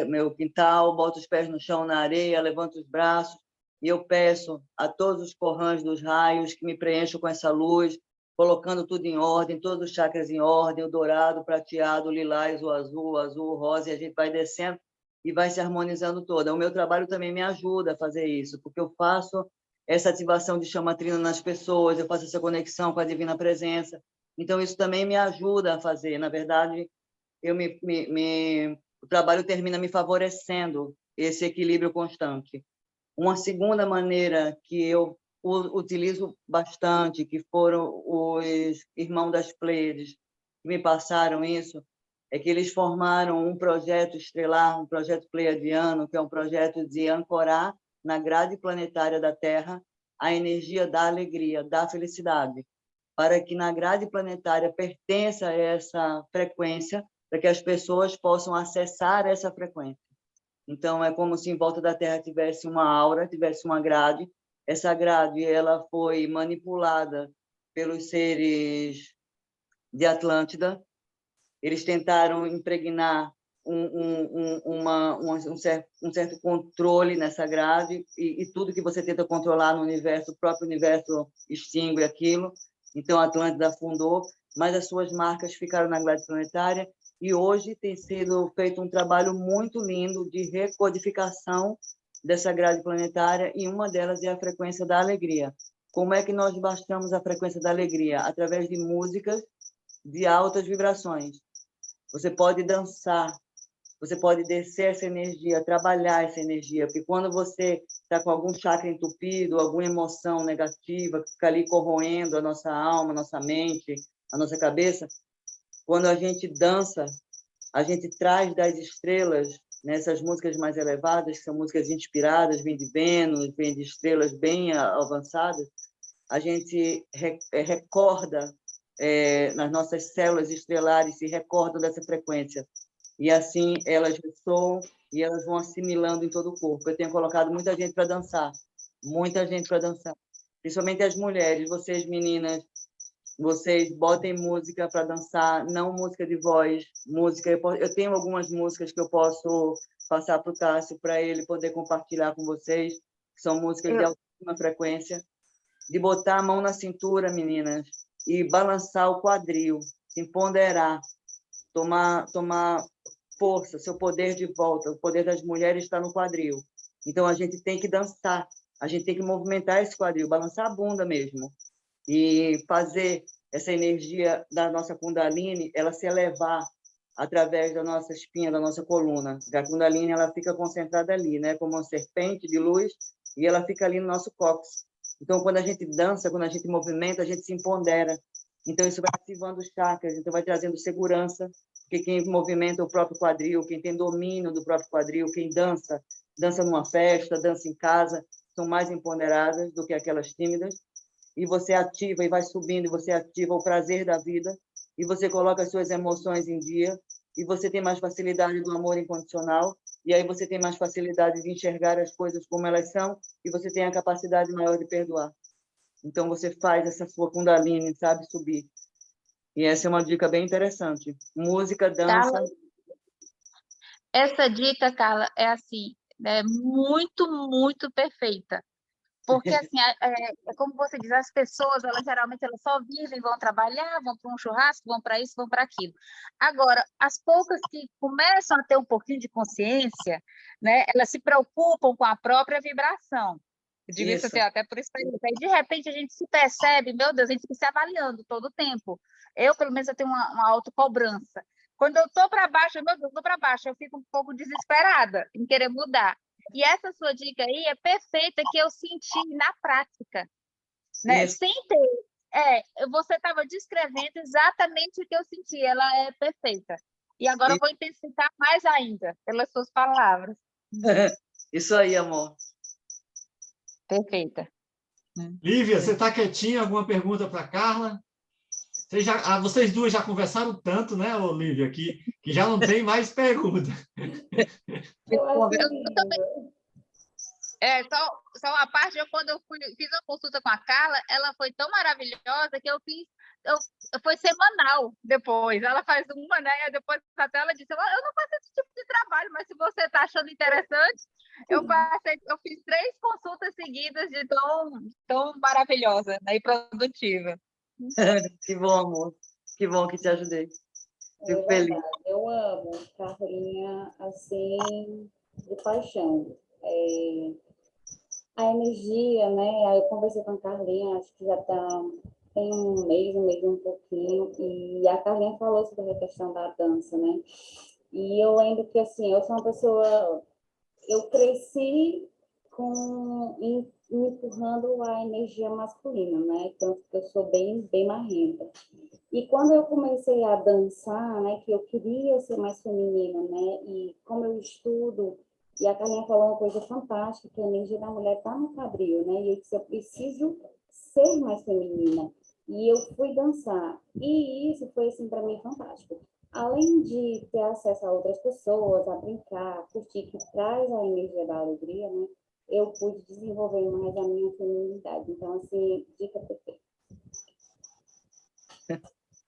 meu quintal, boto os pés no chão, na areia, levanto os braços e eu peço a todos os corrãs dos raios que me preencham com essa luz, colocando tudo em ordem, todos os chakras em ordem, o dourado, o prateado, o lilás, o azul, o rosa, e a gente vai descendo e vai se harmonizando toda. O meu trabalho também me ajuda a fazer isso, porque eu faço essa ativação de chama trina nas pessoas, eu faço essa conexão com a divina presença. Então, isso também me ajuda a fazer. Na verdade, o trabalho termina me favorecendo esse equilíbrio constante. Uma segunda maneira que eu utilizo bastante, que foram os irmãos das Pleiades que me passaram isso, é que eles formaram um projeto estelar, um projeto pleiadiano, que é um projeto de ancorar na grade planetária da Terra a energia da alegria, da felicidade, para que na grade planetária pertença a essa frequência, para que as pessoas possam acessar essa frequência. Então, é como se em volta da Terra tivesse uma aura, tivesse uma grade. Essa grade ela foi manipulada pelos seres de Atlântida. Eles tentaram impregnar um certo controle nessa grade, e tudo que você tenta controlar no universo, o próprio universo extingue aquilo. Então, a Atlântida afundou, mas as suas marcas ficaram na grade planetária, e hoje tem sido feito um trabalho muito lindo de recodificação dessa grade planetária, e uma delas é a frequência da alegria. Como é que nós baixamos a frequência da alegria? Através de músicas de altas vibrações. Você pode dançar, você pode descer essa energia, trabalhar essa energia, porque quando você está com algum chakra entupido, alguma emoção negativa que fica ali corroendo a nossa alma, a nossa mente, a nossa cabeça, quando a gente dança, a gente traz das estrelas, nessas músicas mais elevadas, que são músicas inspiradas, vêm de Vênus, vêm de estrelas bem avançadas, a gente recorda, nas nossas células estelares, se recordam dessa frequência. E assim elas ressoam e elas vão assimilando em todo o corpo. Eu tenho colocado muita gente para dançar, muita gente para dançar. Principalmente as mulheres, vocês meninas, vocês botem música para dançar, não música de voz, música. Eu tenho algumas músicas que eu posso passar para o Tássio, para ele poder compartilhar com vocês, que são músicas de altíssima frequência. De botar a mão na cintura, meninas, e balançar o quadril, se empoderar, tomar força, seu poder de volta. O poder das mulheres está no quadril. Então, a gente tem que dançar, a gente tem que movimentar esse quadril, balançar a bunda mesmo, e fazer essa energia da nossa Kundalini, ela se elevar através da nossa espinha, da nossa coluna. A Kundalini, ela fica concentrada ali, né, como uma serpente de luz, e ela fica ali no nosso cóccix. Então, quando a gente dança, quando a gente movimenta, a gente se empodera. Então, isso vai ativando os chakras, então vai trazendo segurança, porque quem movimenta o próprio quadril, quem tem domínio do próprio quadril, quem dança, dança numa festa, dança em casa, são mais empoderadas do que aquelas tímidas. E você ativa e vai subindo, e você ativa o prazer da vida, e você coloca as suas emoções em dia, e você tem mais facilidade do amor incondicional, e aí você tem mais facilidade de enxergar as coisas como elas são, e você tem a capacidade maior de perdoar. Então, você faz essa sua Kundalini, sabe, subir. E essa é uma dica bem interessante. Música, dança... Carla, essa dica, Carla, é assim, é muito, muito perfeita. Porque, assim, é como você diz, as pessoas, elas geralmente elas só vivem, vão trabalhar, vão para um churrasco, vão para isso, vão para aquilo. Agora, as poucas que começam a ter um pouquinho de consciência, né, elas se preocupam com a própria vibração. Eu digo isso Isso. assim, até por experiência. Aí, de repente, a gente se percebe, meu Deus, a gente fica se avaliando todo o tempo. Eu, pelo menos, eu tenho uma autocobrança. Quando eu estou para baixo, meu Deus, estou para baixo, eu fico um pouco desesperada em querer mudar. E essa sua dica aí é perfeita, que eu senti na prática, né? Isso. Sem ter. Você estava descrevendo exatamente o que eu senti, ela é perfeita. E agora eu vou intensificar mais ainda, pelas suas palavras. Isso aí, amor. Perfeita. Lívia, você está quietinha? Alguma pergunta para a Carla? Vocês duas já conversaram tanto, né, Lívia, que já não tem mais pergunta. Eu acho Eu lindo. também. Só uma parte, quando eu fiz uma consulta com a Carla, ela foi tão maravilhosa que foi semanal depois. Ela faz uma, né? E depois até ela disse, eu não faço esse tipo de trabalho, mas se você está achando interessante, eu fiz 3 consultas seguidas de tão maravilhosa, né, e produtiva. Que bom, amor. Que bom que te ajudei. Fico É feliz. verdade. Eu amo Carlinha, assim, de paixão. A energia, né? Aí eu conversei com a Carlinha, acho que já tem um mês e um pouquinho, e a Carlinha falou sobre a questão da dança, né? E eu lembro que, assim, eu sou uma pessoa... Eu cresci me empurrando a energia masculina, né? Tanto que eu sou bem marrenta. E quando eu comecei a dançar, né, que eu queria ser mais feminina, né, e como eu estudo, e a Carlinha falou uma coisa fantástica, que a energia da mulher está no quadril, né, e eu disse, eu preciso ser mais feminina. E eu fui dançar. E isso foi, assim, para mim, fantástico. Além de ter acesso a outras pessoas, a brincar, a curtir, que traz a energia da alegria, né, eu pude desenvolver mais a minha feminilidade. Então, assim, dica perfeita.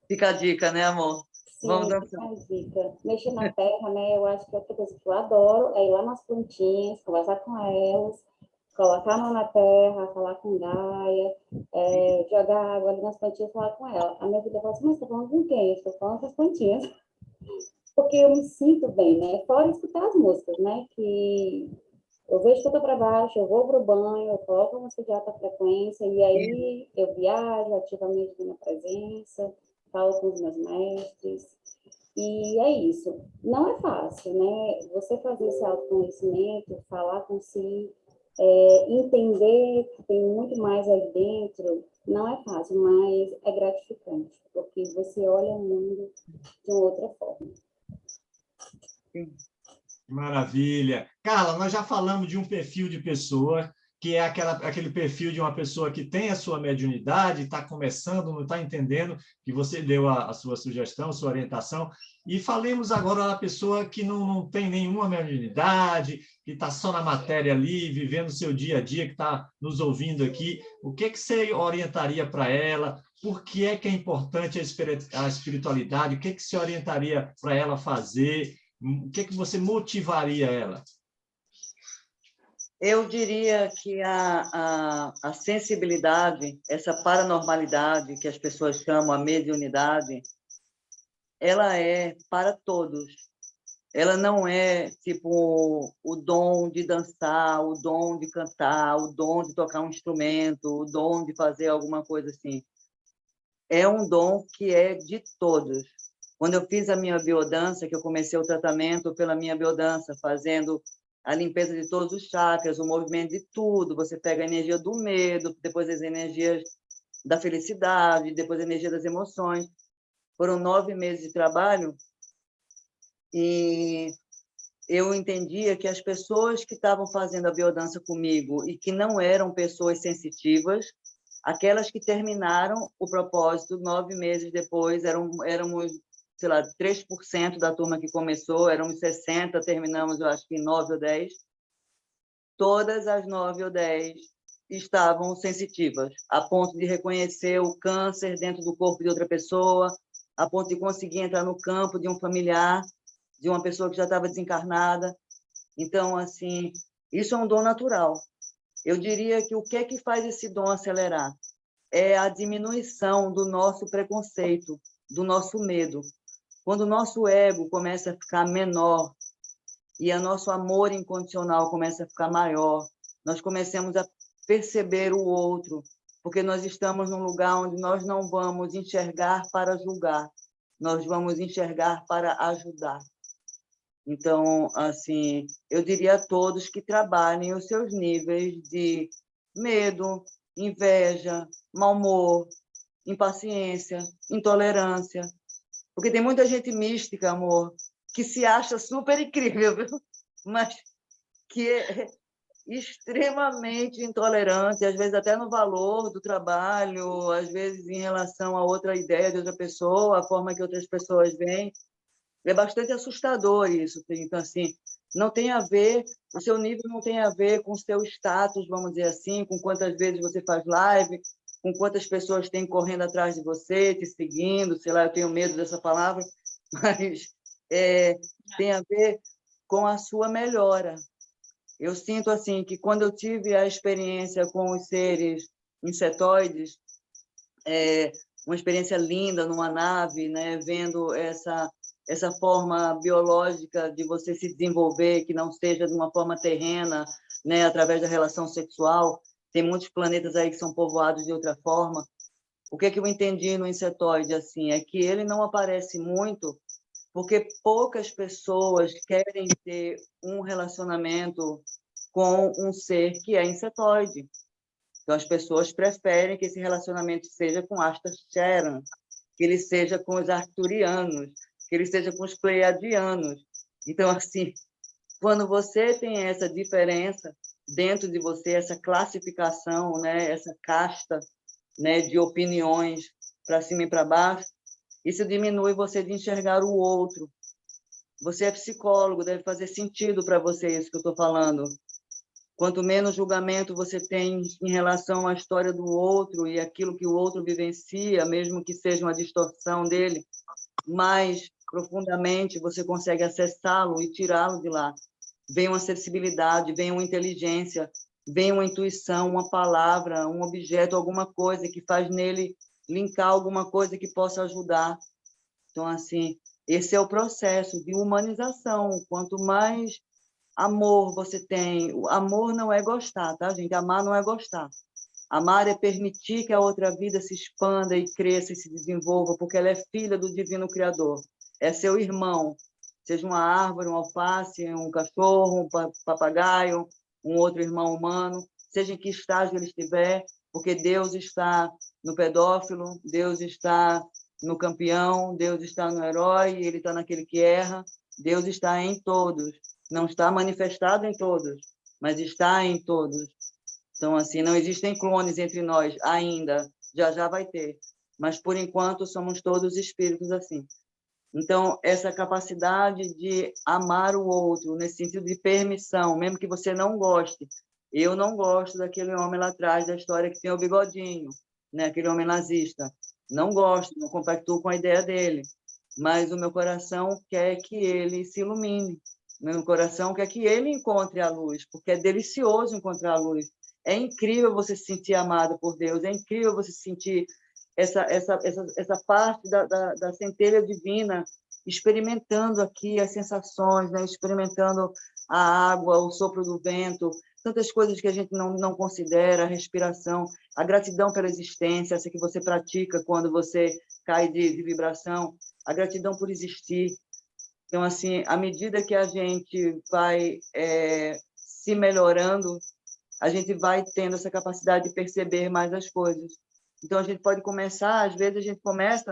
Fica a dica, né, amor? Sim, Vamos dançar. a dica. Mexer na terra, né? Eu acho que outra coisa que eu adoro é ir lá nas plantinhas, conversar com elas, colocar a mão na terra, falar com Gaia, jogar água ali nas plantinhas e falar com ela. A minha vida fala assim, mas você tá falando com quem? Eu estou falando com as plantinhas. Porque eu me sinto bem, né? Fora escutar as músicas, né? Que eu vejo que eu tô para baixo, eu vou pro banho, eu coloco a música de alta frequência, e aí eu viajo ativamente na presença, falo com os meus mestres, e é isso. Não é fácil, né? Você fazer esse autoconhecimento, falar com si, entender que tem muito mais aí dentro, não é fácil, mas é gratificante, porque você olha o mundo de uma outra forma. Maravilha. Carla, nós já falamos de um perfil de pessoa, que é aquele perfil de uma pessoa que tem a sua mediunidade, está começando, não está entendendo, que você deu a sua sugestão, a sua orientação, e falemos agora da pessoa que não tem nenhuma mediunidade, que está só na matéria ali, vivendo o seu dia a dia, que está nos ouvindo aqui. O que você orientaria para ela? Por que é importante a espiritualidade? O que você orientaria para ela fazer? O que você motivaria ela? Eu diria que a sensibilidade, essa paranormalidade que as pessoas chamam a mediunidade, ela é para todos. Ela não é tipo o dom de dançar, o dom de cantar, o dom de tocar um instrumento, o dom de fazer alguma coisa assim. É um dom que é de todos. Quando eu fiz a minha biodança, que eu comecei o tratamento pela minha biodança, fazendo a limpeza de todos os chakras, o movimento de tudo, você pega a energia do medo, depois as energias da felicidade, depois a energia das emoções. Foram 9 meses de trabalho e eu entendia que as pessoas que estavam fazendo a biodança comigo e que não eram pessoas sensitivas, aquelas que terminaram o propósito 9 meses depois, éramos, sei lá, 3% da turma que começou, éramos 60, terminamos, eu acho que 9 ou 10. Todas as 9 ou 10 estavam sensitivas, a ponto de reconhecer o câncer dentro do corpo de outra pessoa, a ponto de conseguir entrar no campo de um familiar, de uma pessoa que já estava desencarnada. Então, assim, isso é um dom natural. Eu diria que o que é que faz esse dom acelerar? É a diminuição do nosso preconceito, do nosso medo. Quando o nosso ego começa a ficar menor e o nosso amor incondicional começa a ficar maior, nós começamos a perceber o outro, porque nós estamos num lugar onde nós não vamos enxergar para julgar, nós vamos enxergar para ajudar. Então, assim, eu diria a todos que trabalhem os seus níveis de medo, inveja, mau humor, impaciência, intolerância, porque tem muita gente mística, amor, que se acha super incrível, viu? Mas que é extremamente intolerante, às vezes até no valor do trabalho, às vezes em relação a outra ideia de outra pessoa, a forma que outras pessoas veem. É bastante assustador isso. Então, assim, não tem a ver, o seu nível não tem a ver com o seu status, vamos dizer assim, com quantas vezes você faz live, com quantas pessoas tem correndo atrás de você, te seguindo, sei lá, eu tenho medo dessa palavra, mas tem a ver com a sua melhora. Eu sinto assim que quando eu tive a experiência com os seres insetoides, uma experiência linda numa nave, né, vendo essa forma biológica de você se desenvolver, que não seja de uma forma terrena, né, através da relação sexual. Tem muitos planetas aí que são povoados de outra forma. O que é que eu entendi no insetoide assim é que ele não aparece muito porque poucas pessoas querem ter um relacionamento com um ser que é insetoide. Então, as pessoas preferem que esse relacionamento seja com Asta Sharon, que ele seja com os arcturianos, que ele seja com os pleiadianos. Então, assim, quando você tem essa diferença dentro de você, essa classificação, né, essa casta, né, de opiniões para cima e para baixo, isso diminui você de enxergar o outro. Você é psicólogo, deve fazer sentido para você isso que eu estou falando. Quanto menos julgamento você tem em relação à história do outro e aquilo que o outro vivencia, mesmo que seja uma distorção dele, mais profundamente você consegue acessá-lo e tirá-lo de lá. Vem uma sensibilidade, vem uma inteligência, vem uma intuição, uma palavra, um objeto, alguma coisa que faz nele linkar alguma coisa que possa ajudar. Então, assim, esse é o processo de humanização. Quanto mais amor você tem, o amor não é gostar, tá, gente? Amar não é gostar. Amar é permitir que a outra vida se expanda e cresça e se desenvolva, porque ela é filha do Divino Criador. É seu irmão, seja uma árvore, um alface, um cachorro, um papagaio, um outro irmão humano, seja em que estágio ele estiver, porque Deus está no pedófilo, Deus está no campeão, Deus está no herói, ele está naquele que erra, Deus está em todos. Não está manifestado em todos, mas está em todos. Então, assim, não existem clones entre nós ainda, já vai ter. Mas, por enquanto, somos todos espíritos assim. Então, essa capacidade de amar o outro, nesse sentido de permissão, mesmo que você não goste. Eu não gosto daquele homem lá atrás da história que tem o bigodinho, né? Aquele homem nazista. Não gosto, não compactuo com a ideia dele. Mas o meu coração quer que ele se ilumine. Meu coração quer que ele encontre a luz, porque é delicioso encontrar a luz. É incrível você se sentir amado por Deus, é incrível você sentir essa parte da centelha divina, experimentando aqui as sensações, né? Experimentando a água, o sopro do vento, tantas coisas que a gente não considera, a respiração, a gratidão pela existência, essa que você pratica quando você cai de vibração, a gratidão por existir. Então, assim, à medida que a gente vai se melhorando, a gente vai tendo essa capacidade de perceber mais as coisas. Então, a gente pode começar, às vezes a gente começa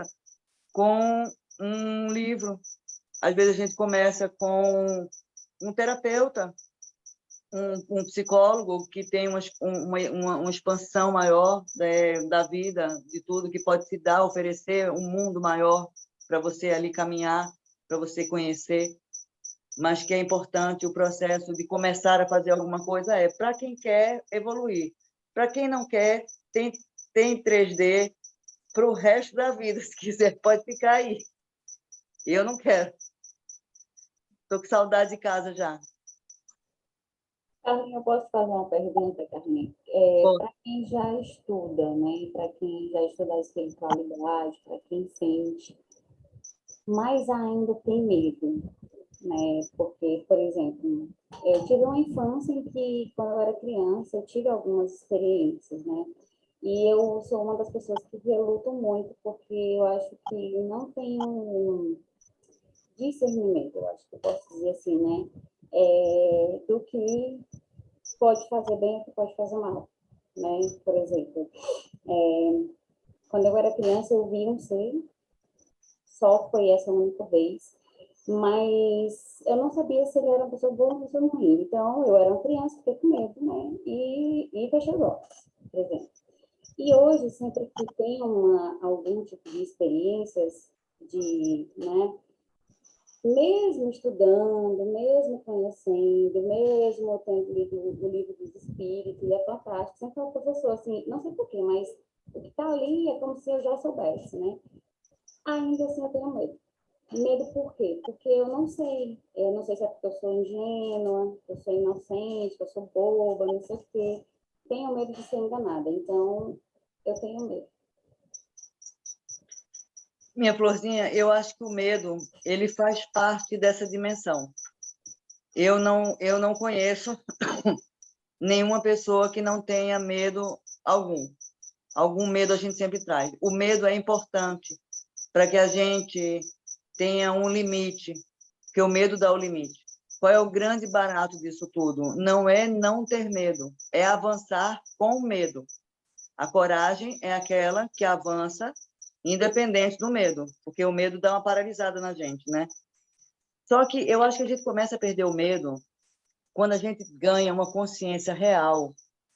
com um livro, às vezes a gente começa com um terapeuta, um psicólogo que tem uma expansão maior da vida, de tudo, que pode te dar, oferecer um mundo maior para você ali caminhar, para você conhecer, mas que é importante o processo de começar a fazer alguma coisa para quem quer evoluir. Para quem não quer, tem 3D para o resto da vida, se quiser, pode ficar aí. Eu não quero. Estou com saudade de casa já. Carlinhos, eu posso fazer uma pergunta, Carlinhos? Para quem já estuda, né? Para quem já estuda a espiritualidade, para quem sente, mas ainda tem medo, né? Porque, por exemplo, eu tive uma infância em que, quando eu era criança, eu tive algumas experiências, né? E eu sou uma das pessoas que reluto muito, porque eu acho que não tem um discernimento, eu acho que eu posso dizer assim, né? Do que pode fazer bem e o que pode fazer mal, né? Por exemplo, quando eu era criança, eu vi um ser, só foi essa única vez, mas eu não sabia se ele era uma pessoa boa ou uma pessoa ruim. Então, eu era uma criança, fiquei com medo, né? E fechei os olhos, por exemplo. E hoje, sempre que tem algum tipo de experiências, né? Mesmo estudando, mesmo conhecendo, mesmo tendo lido o livro dos espíritos, é fantástico. Sempre falo para o professor, assim, não sei porquê, mas o que está ali é como se eu já soubesse, né? Ainda assim eu tenho medo. Medo por quê? Porque eu não sei. Eu não sei se é porque eu sou ingênua, que eu sou inocente, que eu sou boba, não sei o quê. Tenho medo de ser enganada, então eu tenho medo. Minha florzinha, eu acho que o medo, ele faz parte dessa dimensão. Eu não conheço nenhuma pessoa que não tenha medo algum. Algum medo a gente sempre traz. O medo é importante para que a gente tenha um limite, porque o medo dá o limite. Qual é o grande barato disso tudo? Não é não ter medo, é avançar com medo. A coragem é aquela que avança independente do medo, porque o medo dá uma paralisada na gente, né? Só que eu acho que a gente começa a perder o medo quando a gente ganha uma consciência real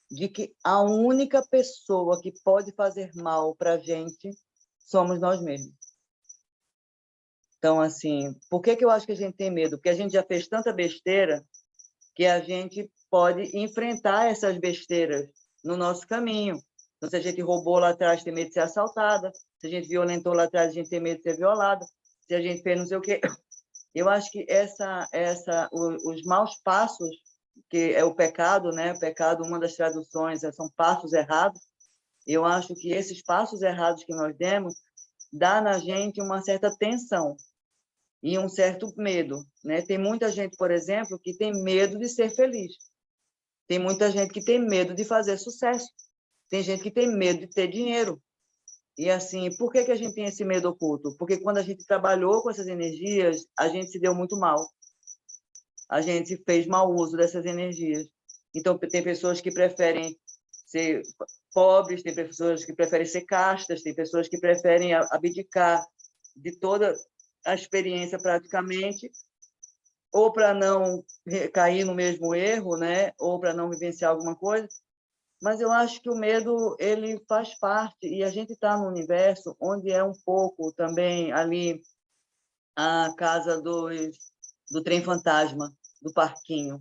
de que a única pessoa que pode fazer mal para a gente somos nós mesmos. Então, assim, por que eu acho que a gente tem medo? Porque a gente já fez tanta besteira que a gente pode enfrentar essas besteiras no nosso caminho. Então, se a gente roubou lá atrás, tem medo de ser assaltada. Se a gente violentou lá atrás, a gente tem medo de ser violada. Se a gente fez não sei o quê. Eu acho que os maus passos, que é o pecado, né? O pecado, uma das traduções, são passos errados. Eu acho que esses passos errados que nós demos dá na gente uma certa tensão e um certo medo, né? Tem muita gente, por exemplo, que tem medo de ser feliz. Tem muita gente que tem medo de fazer sucesso. Tem gente que tem medo de ter dinheiro. E assim, por que a gente tem esse medo oculto? Porque quando a gente trabalhou com essas energias, a gente se deu muito mal. A gente fez mau uso dessas energias. Então, tem pessoas que preferem ser pobres, tem pessoas que preferem ser castas, tem pessoas que preferem abdicar de toda a experiência praticamente, ou para não cair no mesmo erro, né? Ou para não vivenciar alguma coisa. Mas eu acho que o medo, ele faz parte, e a gente está no universo onde é um pouco também ali a casa do trem fantasma, do parquinho.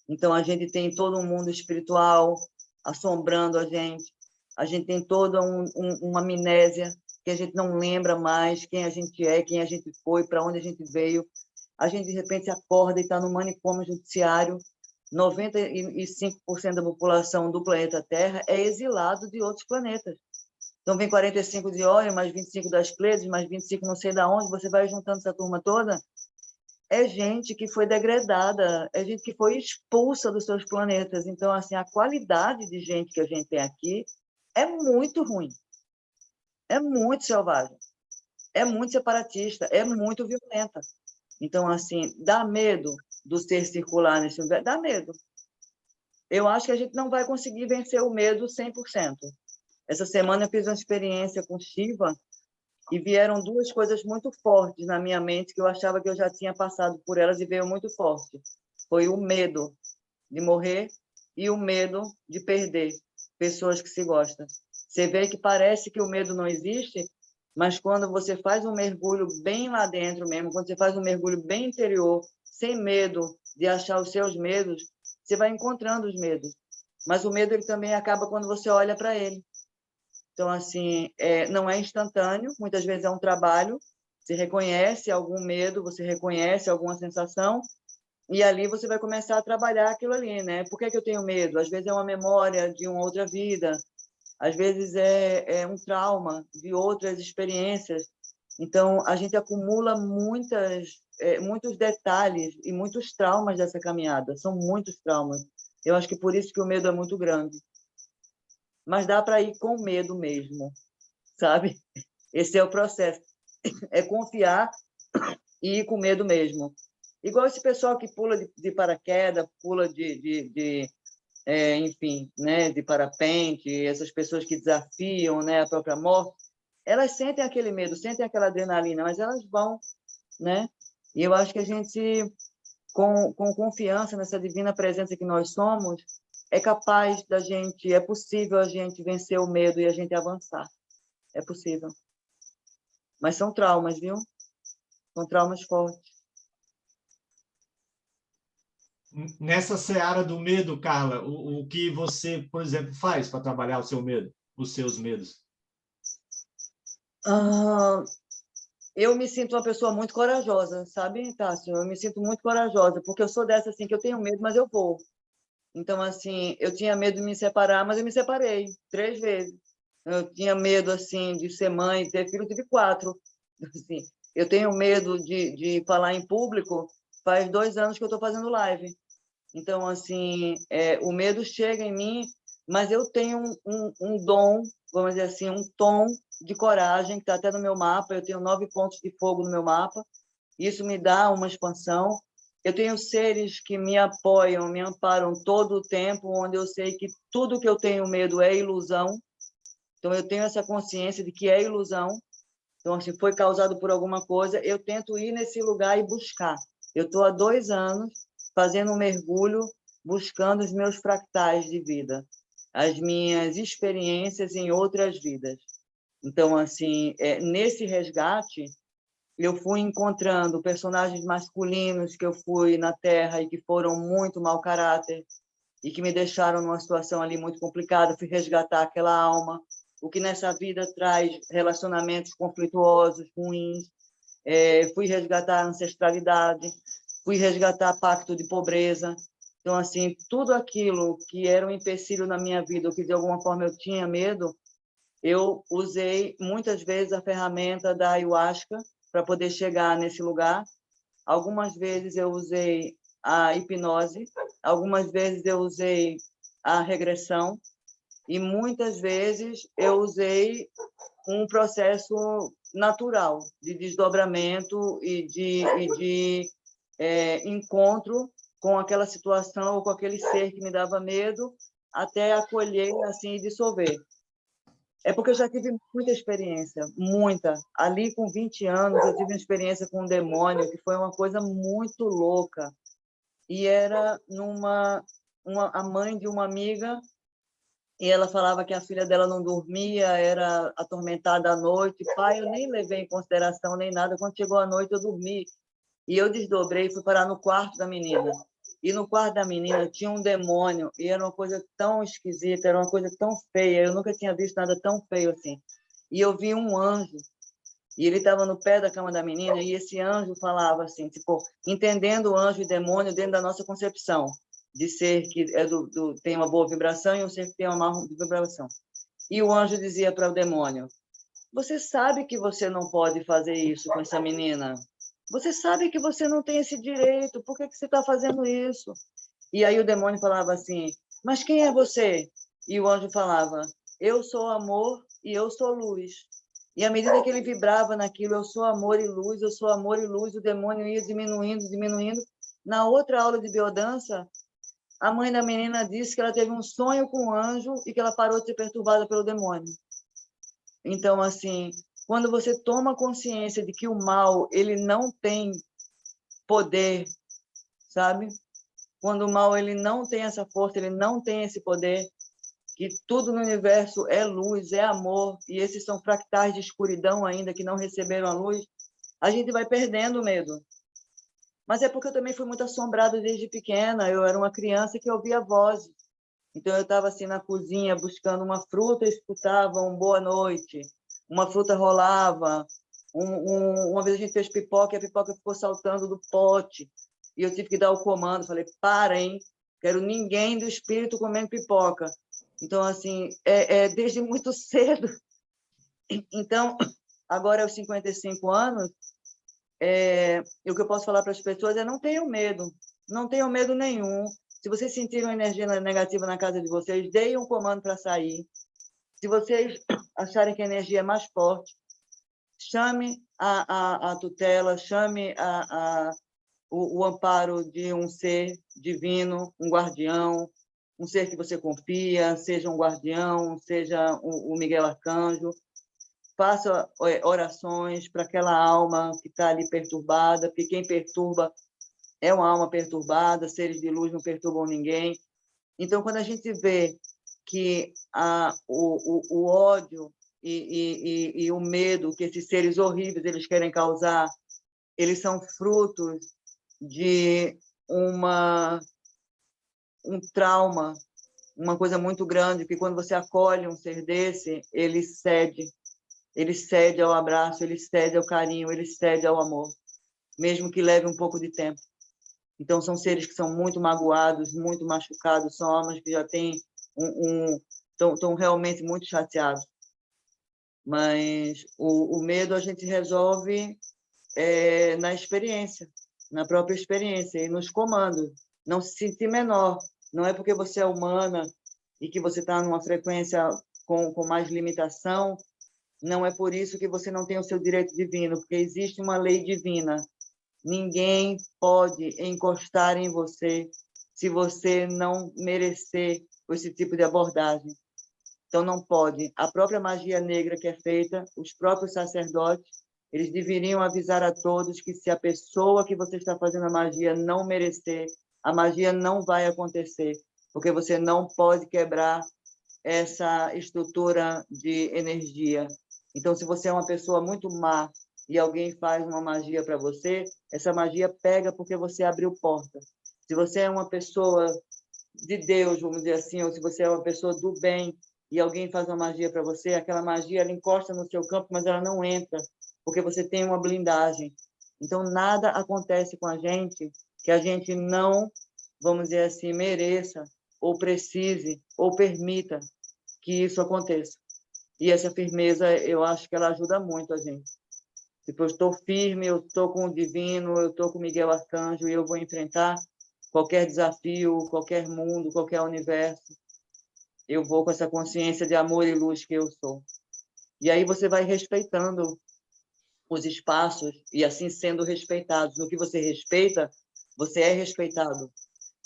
Então, a gente tem todo um mundo espiritual assombrando a gente tem toda uma amnésia, que a gente não lembra mais quem a gente é, quem a gente foi, para onde a gente veio. A gente, de repente, acorda e está no manicômio judiciário. 95% da população do planeta Terra é exilado de outros planetas. Então, vem 45 de Órion, mais 25 das Pleiades, mais 25 não sei de onde, você vai juntando essa turma toda. É gente que foi degradada, é gente que foi expulsa dos seus planetas. Então, assim, a qualidade de gente que a gente tem aqui é muito ruim, é muito selvagem, é muito separatista, é muito violenta. Então, assim, dá medo do ser circular nesse universo, dá medo. Eu acho que a gente não vai conseguir vencer o medo 100%, Essa semana eu fiz uma experiência com Shiva e vieram duas coisas muito fortes na minha mente que eu achava que eu já tinha passado por elas e veio muito forte. Foi o medo de morrer e o medo de perder pessoas que se gostam. Você vê que parece que o medo não existe, mas quando você faz um mergulho bem lá dentro mesmo, quando você faz um mergulho bem interior, sem medo de achar os seus medos, você vai encontrando os medos. Mas o medo ele também acaba quando você olha para ele. Então, assim, não é instantâneo, muitas vezes é um trabalho, você reconhece algum medo, você reconhece alguma sensação, e ali você vai começar a trabalhar aquilo ali, né? Por que que eu tenho medo? Às vezes é uma memória de uma outra vida, às vezes é um trauma de outras experiências. Então, a gente acumula muitos detalhes e muitos traumas dessa caminhada, são muitos traumas. Eu acho que por isso que o medo é muito grande. Mas dá para ir com medo mesmo, sabe? Esse é o processo. É confiar e ir com medo mesmo. Igual esse pessoal que pula de paraquedas, pula enfim, né, de parapente, essas pessoas que desafiam, né, a própria morte, elas sentem aquele medo, sentem aquela adrenalina, mas elas vão, né? E eu acho que a gente, com confiança nessa divina presença que nós somos, é capaz da gente, é possível a gente vencer o medo e a gente avançar. É possível. Mas são traumas, viu? São traumas fortes. Nessa seara do medo, Carla, o que você, por exemplo, faz para trabalhar o seu medo, os seus medos? Eu me sinto uma pessoa muito corajosa, sabe, Tássio? Eu me sinto muito corajosa, porque eu sou dessa, assim, que eu tenho medo, mas eu vou. Então, assim, eu tinha medo de me separar, mas eu me separei 3 vezes. Eu tinha medo, assim, de ser mãe, ter filho, tive 4. Assim, eu tenho medo de falar em público, faz 2 anos que eu estou fazendo live. Então, assim, o medo chega em mim, mas eu tenho um dom, vamos dizer assim, um tom de coragem, que está até no meu mapa. Eu tenho 9 pontos de fogo no meu mapa. Isso me dá uma expansão. Eu tenho seres que me apoiam, me amparam todo o tempo, onde eu sei que tudo que eu tenho medo é ilusão. Então, eu tenho essa consciência de que é ilusão. Então, se foi causado por alguma coisa, eu tento ir nesse lugar e buscar. Eu estou há 2 anos fazendo um mergulho, buscando os meus fractais de vida, as minhas experiências em outras vidas. Então, assim, nesse resgate, eu fui encontrando personagens masculinos que eu fui na Terra e que foram muito mau caráter e que me deixaram numa situação ali muito complicada. Fui resgatar aquela alma, o que nessa vida traz relacionamentos conflituosos, ruins. Fui resgatar a ancestralidade, fui resgatar pacto de pobreza. Então, assim, tudo aquilo que era um empecilho na minha vida, ou que de alguma forma eu tinha medo, eu usei muitas vezes a ferramenta da ayahuasca para poder chegar nesse lugar. Algumas vezes eu usei a hipnose, algumas vezes eu usei a regressão e muitas vezes eu usei um processo natural de desdobramento e de encontro com aquela situação ou com aquele ser que me dava medo, até acolher assim e dissolver. É porque eu já tive muita experiência, muita. Ali, com 20 anos, eu tive uma experiência com um demônio, que foi uma coisa muito louca. E era a mãe de uma amiga, e ela falava que a filha dela não dormia, era atormentada à noite. Pai, eu nem levei em consideração nem nada. Quando chegou a noite, eu dormi. E eu desdobrei e fui parar no quarto da menina. E no quarto da menina tinha um demônio, e era uma coisa tão esquisita, era uma coisa tão feia. Eu nunca tinha visto nada tão feio assim. E eu vi um anjo, e ele estava no pé da cama da menina, e esse anjo falava assim, tipo, entendendo o anjo e demônio dentro da nossa concepção, de ser que tem uma boa vibração e um ser que tem uma má vibração. E o anjo dizia para o demônio: você sabe que você não pode fazer isso com essa menina? Você sabe que você não tem esse direito, por que você está fazendo isso? E aí o demônio falava assim, mas quem é você? E o anjo falava, eu sou amor e eu sou luz. E à medida que ele vibrava naquilo, eu sou amor e luz, eu sou amor e luz, o demônio ia diminuindo, diminuindo. Na outra aula de biodança, a mãe da menina disse que ela teve um sonho com um anjo e que ela parou de ser perturbada pelo demônio. Então, assim, quando você toma consciência de que o mal, ele não tem poder, sabe? Quando o mal, ele não tem essa força, ele não tem esse poder, que tudo no universo é luz, é amor, e esses são fractais de escuridão ainda, que não receberam a luz, a gente vai perdendo o medo. Mas é porque eu também fui muito assombrada desde pequena, eu era uma criança que ouvia vozes. Então, eu estava assim na cozinha, buscando uma fruta, escutava um boa noite, uma fruta rolava, uma vez a gente fez pipoca, e a pipoca ficou saltando do pote, e eu tive que dar o comando, falei, parem, quero ninguém do espírito comendo pipoca. Então, assim, desde muito cedo. Então, agora aos 55 anos, o que eu posso falar para as pessoas é não tenham medo nenhum. Se vocês sentirem uma energia negativa na casa de vocês, deem um comando para sair. Se vocês acharem que a energia é mais forte, chame a tutela, chame o amparo de um ser divino, um guardião, um ser que você confia, seja um guardião, seja o Miguel Arcanjo. Faça orações para aquela alma que está ali perturbada, porque quem perturba é uma alma perturbada, seres de luz não perturbam ninguém. Então, quando a gente vê que o ódio e o medo que esses seres horríveis eles querem causar, eles são frutos de um trauma, uma coisa muito grande, que quando você acolhe um ser desse, ele cede ao abraço, ele cede ao carinho, ele cede ao amor, mesmo que leve um pouco de tempo. Então, são seres que são muito magoados, muito machucados, são almas que já têm estão realmente muito chateados. Mas o medo a gente resolve na experiência, na própria experiência e nos comandos. Não se sentir menor. Não é porque você é humana e que você está numa frequência com mais limitação, não é por isso que você não tem o seu direito divino, porque existe uma lei divina. Ninguém pode encostar em você se você não merecer esse tipo de abordagem. Então, não pode. A própria magia negra que é feita, os próprios sacerdotes, eles deveriam avisar a todos que se a pessoa que você está fazendo a magia não merecer, a magia não vai acontecer, porque você não pode quebrar essa estrutura de energia. Então, se você é uma pessoa muito má e alguém faz uma magia para você, essa magia pega porque você abriu porta. Se você é uma pessoa de Deus, vamos dizer assim, ou se você é uma pessoa do bem e alguém faz uma magia para você, aquela magia ela encosta no seu campo, mas ela não entra, porque você tem uma blindagem. Então, nada acontece com a gente que a gente não, vamos dizer assim, mereça, ou precise, ou permita que isso aconteça. E essa firmeza, eu acho que ela ajuda muito a gente. Tipo, eu estou firme, eu estou com o divino, eu estou com o Miguel Arcanjo e eu vou enfrentar qualquer desafio, qualquer mundo, qualquer universo. Eu vou com essa consciência de amor e luz que eu sou. E aí você vai respeitando os espaços e assim sendo respeitados. No que você respeita, você é respeitado.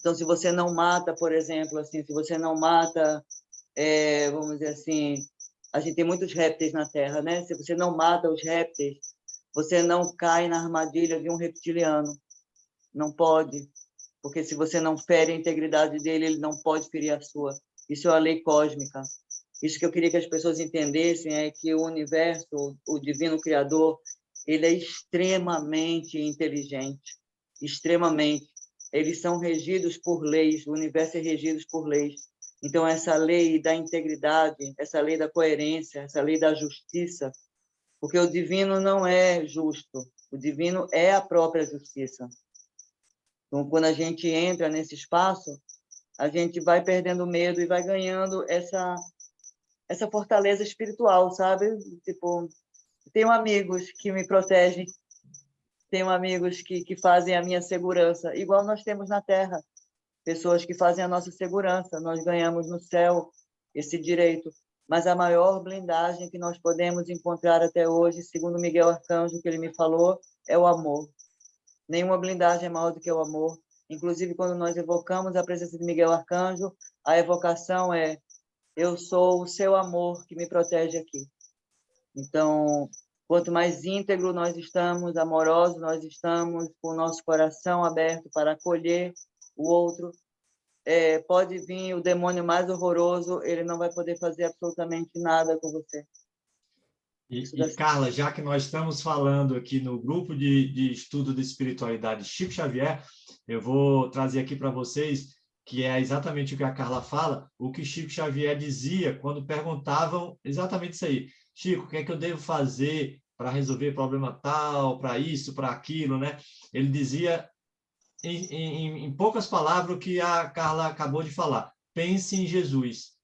Então, se você não mata, por exemplo, assim, se você não mata, vamos dizer assim, a gente tem muitos répteis na Terra, né? Se você não mata os répteis, você não cai na armadilha de um reptiliano. Não pode, porque se você não fere a integridade dele, ele não pode ferir a sua. Isso é a lei cósmica. Isso que eu queria que as pessoas entendessem é que o universo, o divino criador, ele é extremamente inteligente, extremamente. Eles são regidos por leis, o universo é regido por leis. Então, essa lei da integridade, essa lei da coerência, essa lei da justiça, porque o divino não é justo, o divino é a própria justiça. Então, quando a gente entra nesse espaço, a gente vai perdendo medo e vai ganhando essa fortaleza espiritual, sabe? Tipo, tenho amigos que me protegem, tenho amigos que fazem a minha segurança, igual nós temos na Terra, pessoas que fazem a nossa segurança, nós ganhamos no céu esse direito, mas a maior blindagem que nós podemos encontrar até hoje, segundo Miguel Arcanjo, que ele me falou, é o amor. Nenhuma blindagem é maior do que o amor. Inclusive, quando nós evocamos a presença de Miguel Arcanjo, a evocação é: eu sou o seu amor que me protege aqui. Então, quanto mais íntegro nós estamos, amorosos nós estamos, com o nosso coração aberto para acolher o outro, pode vir o demônio mais horroroso, ele não vai poder fazer absolutamente nada com você. E Carla, já que nós estamos falando aqui no grupo de estudo de espiritualidade Chico Xavier, eu vou trazer aqui para vocês, que é exatamente o que a Carla fala, o que Chico Xavier dizia quando perguntavam exatamente isso aí. Chico, o que é que eu devo fazer para resolver problema tal, para isso, para aquilo, né? Ele dizia, em poucas palavras, o que a Carla acabou de falar. Pense em Jesus.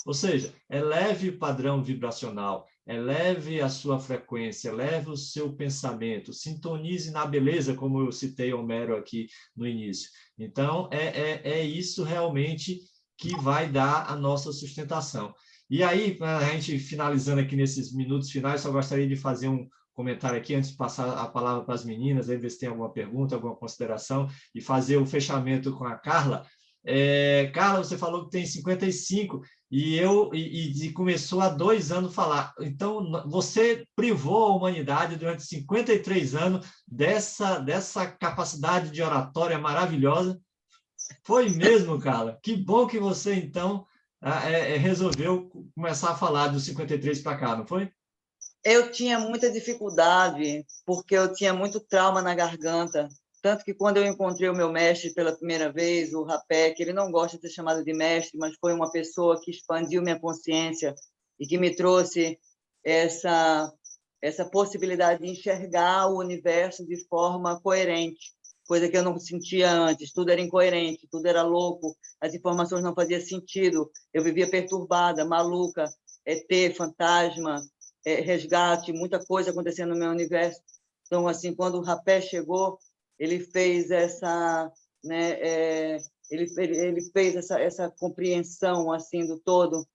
Ou seja, eleve o padrão vibracional, eleve a sua frequência, eleve o seu pensamento, sintonize na beleza, como eu citei Homero aqui no início. Então, é isso realmente que vai dar a nossa sustentação. E aí, a gente finalizando aqui nesses minutos finais, só gostaria de fazer um comentário aqui, antes de passar a palavra para as meninas, aí ver se tem alguma pergunta, alguma consideração, e fazer o fechamento com a Carla. Carla, você falou que tem 55, e começou há 2 anos a falar. Então, você privou a humanidade durante 53 anos dessa capacidade de oratória maravilhosa. Foi mesmo, Carla? Que bom que você, então, resolveu começar a falar dos 53 para cá, não foi? Eu tinha muita dificuldade, porque eu tinha muito trauma na garganta. Tanto que quando eu encontrei o meu mestre pela primeira vez, o Rapé, que ele não gosta de ser chamado de mestre, mas foi uma pessoa que expandiu minha consciência e que me trouxe essa possibilidade de enxergar o universo de forma coerente, coisa que eu não sentia antes. Tudo era incoerente, tudo era louco, as informações não faziam sentido. Eu vivia perturbada, maluca, ET, fantasma, resgate, muita coisa acontecendo no meu universo. Então, assim, quando o Rapé chegou, ele fez essa, né, ele fez essa compreensão assim do todo,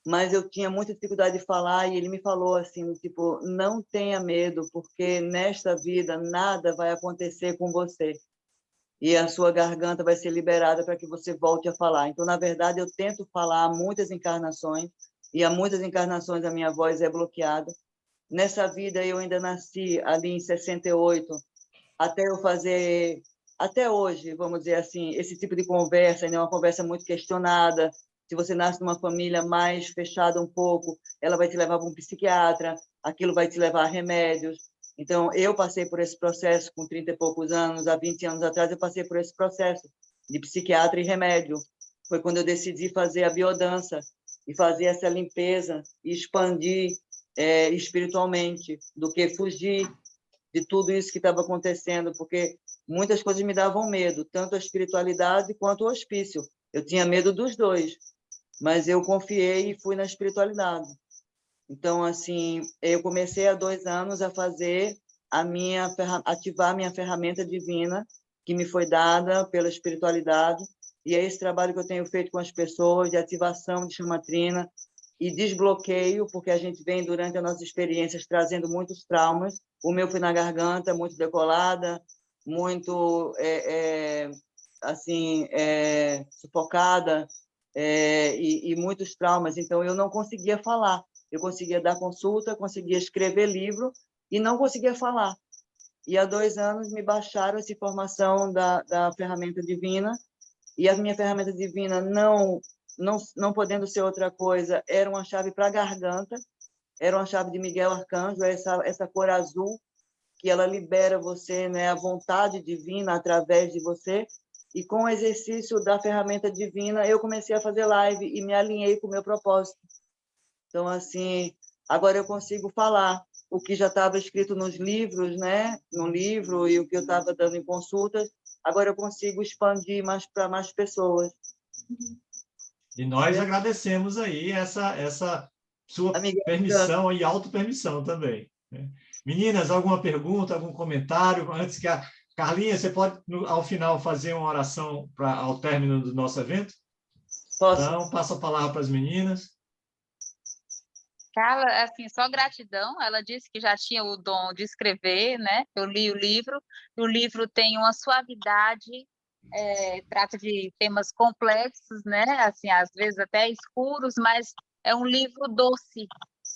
mas eu tinha muita dificuldade de falar e ele me falou assim, tipo, não tenha medo, porque nesta vida nada vai acontecer com você e a sua garganta vai ser liberada para que você volte a falar. Então, na verdade, eu tento falar há muitas encarnações e há muitas encarnações a minha voz é bloqueada. Nessa vida eu ainda nasci ali em 68, até eu fazer, até hoje, vamos dizer assim, esse tipo de conversa, né, uma conversa muito questionada. Se você nasce numa família mais fechada um pouco, ela vai te levar para um psiquiatra, aquilo vai te levar a remédios. Então, eu passei por esse processo com 30 e poucos anos, há 20 anos atrás, eu passei por esse processo de psiquiatra e remédio. Foi quando eu decidi fazer a biodança e fazer essa limpeza e expandir espiritualmente, do que fugir de tudo isso que estava acontecendo, porque muitas coisas me davam medo, tanto a espiritualidade quanto o hospício. Eu tinha medo dos dois, mas eu confiei e fui na espiritualidade. Então, assim, eu comecei há 2 anos a fazer ativar a minha ferramenta divina, que me foi dada pela espiritualidade, e é esse trabalho que eu tenho feito com as pessoas, de ativação de chamatrina e desbloqueio, porque a gente vem, durante as nossas experiências, trazendo muitos traumas. O meu foi na garganta, muito decolada, muito, assim, sufocada, e muitos traumas. Então, eu não conseguia falar. Eu conseguia dar consulta, conseguia escrever livro e não conseguia falar. E há 2 anos me baixaram essa informação da ferramenta divina, e a minha ferramenta divina, não podendo ser outra coisa, era uma chave para a garganta, era uma chave de Miguel Arcanjo, essa cor azul, que ela libera você, né, a vontade divina através de você. E com o exercício da ferramenta divina, eu comecei a fazer live e me alinhei com o meu propósito. Então, assim, agora eu consigo falar o que já estava escrito nos livros, né? No livro, e o que eu estava dando em consultas, agora eu consigo expandir mais para mais pessoas. E nós agradecemos aí essa sua Amiga, permissão e autopermissão também, né? Meninas, alguma pergunta, algum comentário? Antes que a Carlinha, você pode, ao final, fazer uma oração ao término do nosso evento? posso? Então, passo a palavra para as meninas. Carla, assim, só gratidão. Ela disse que já tinha o dom de escrever, né? Eu li o livro tem uma suavidade trata de temas complexos, né? Assim, às vezes até escuros, mas é um livro doce,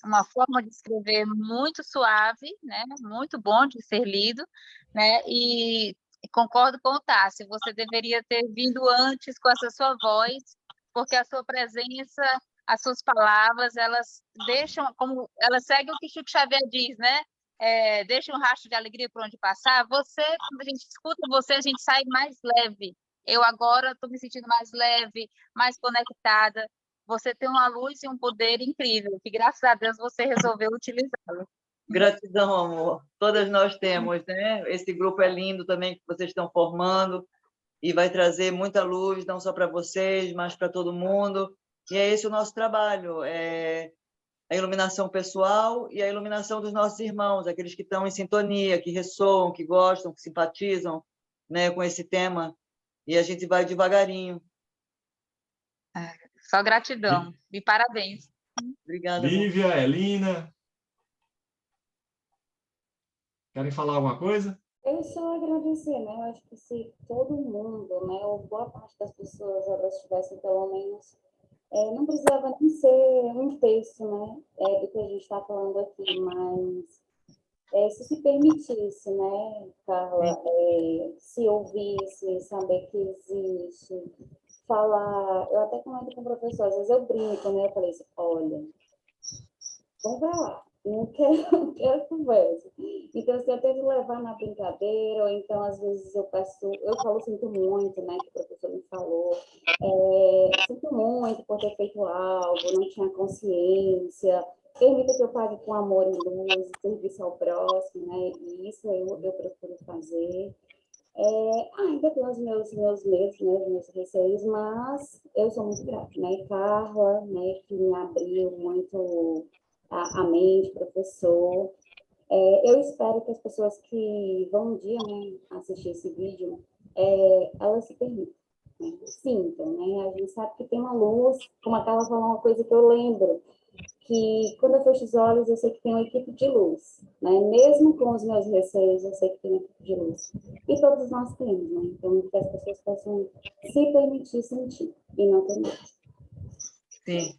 uma forma de escrever muito suave, né? Muito bom de ser lido, né? E concordo com o Tássio, você deveria ter vindo antes com essa sua voz, porque a sua presença, as suas palavras, elas deixam, como elas seguem o que Chico Xavier diz, né? Deixa um rastro de alegria por onde passar. Você, quando a gente escuta você, a gente sai mais leve. Eu agora estou me sentindo mais leve, mais conectada. Você tem uma luz e um poder incrível, que graças a Deus você resolveu utilizá-lo. Gratidão, amor. Todas nós temos, né? Esse grupo é lindo também que vocês estão formando e vai trazer muita luz, não só para vocês, mas para todo mundo. E é esse o nosso trabalho, a iluminação pessoal e a iluminação dos nossos irmãos, aqueles que estão em sintonia, que ressoam, que gostam, que simpatizam, né, com esse tema. E a gente vai devagarinho. Só gratidão e parabéns. Obrigada, Lívia, Elina, querem falar alguma coisa? Eu só agradecer, né? Eu acho que se todo mundo, né, ou boa parte das pessoas, elas tivessem pelo menos, não precisava nem ser um terço, né, do que a gente está falando aqui, mas se permitisse, né, Carla, se ouvisse, saber que existe, falar, eu até comento com o professor, às vezes eu brinco, né, eu falei assim, olha, vamos lá, não quero, não quero conversa. Então, assim, eu tento levar na brincadeira, ou então, às vezes, eu falo, sinto muito, né, que o professor me falou, sinto muito por ter feito algo, não tinha consciência, permita que eu pague com amor e luz, serviço ao próximo, né, e isso eu procuro fazer. Ainda tenho os meus medos, né, os meus receios, mas eu sou muito grata, né, e Carla, né, que me abriu muito a mente, professor. Eu espero que as pessoas que vão um dia, né, assistir esse vídeo, elas se permitam, né, sintam, né, a gente sabe que tem uma luz, como a Carla falou, uma coisa que eu lembro, que quando eu fecho os olhos, eu sei que tem uma equipe de luz, né, mesmo com os meus receios, eu sei que tem uma equipe de luz. E todos nós temos, né, então que as pessoas possam se permitir sentir e não ter medo. Sim.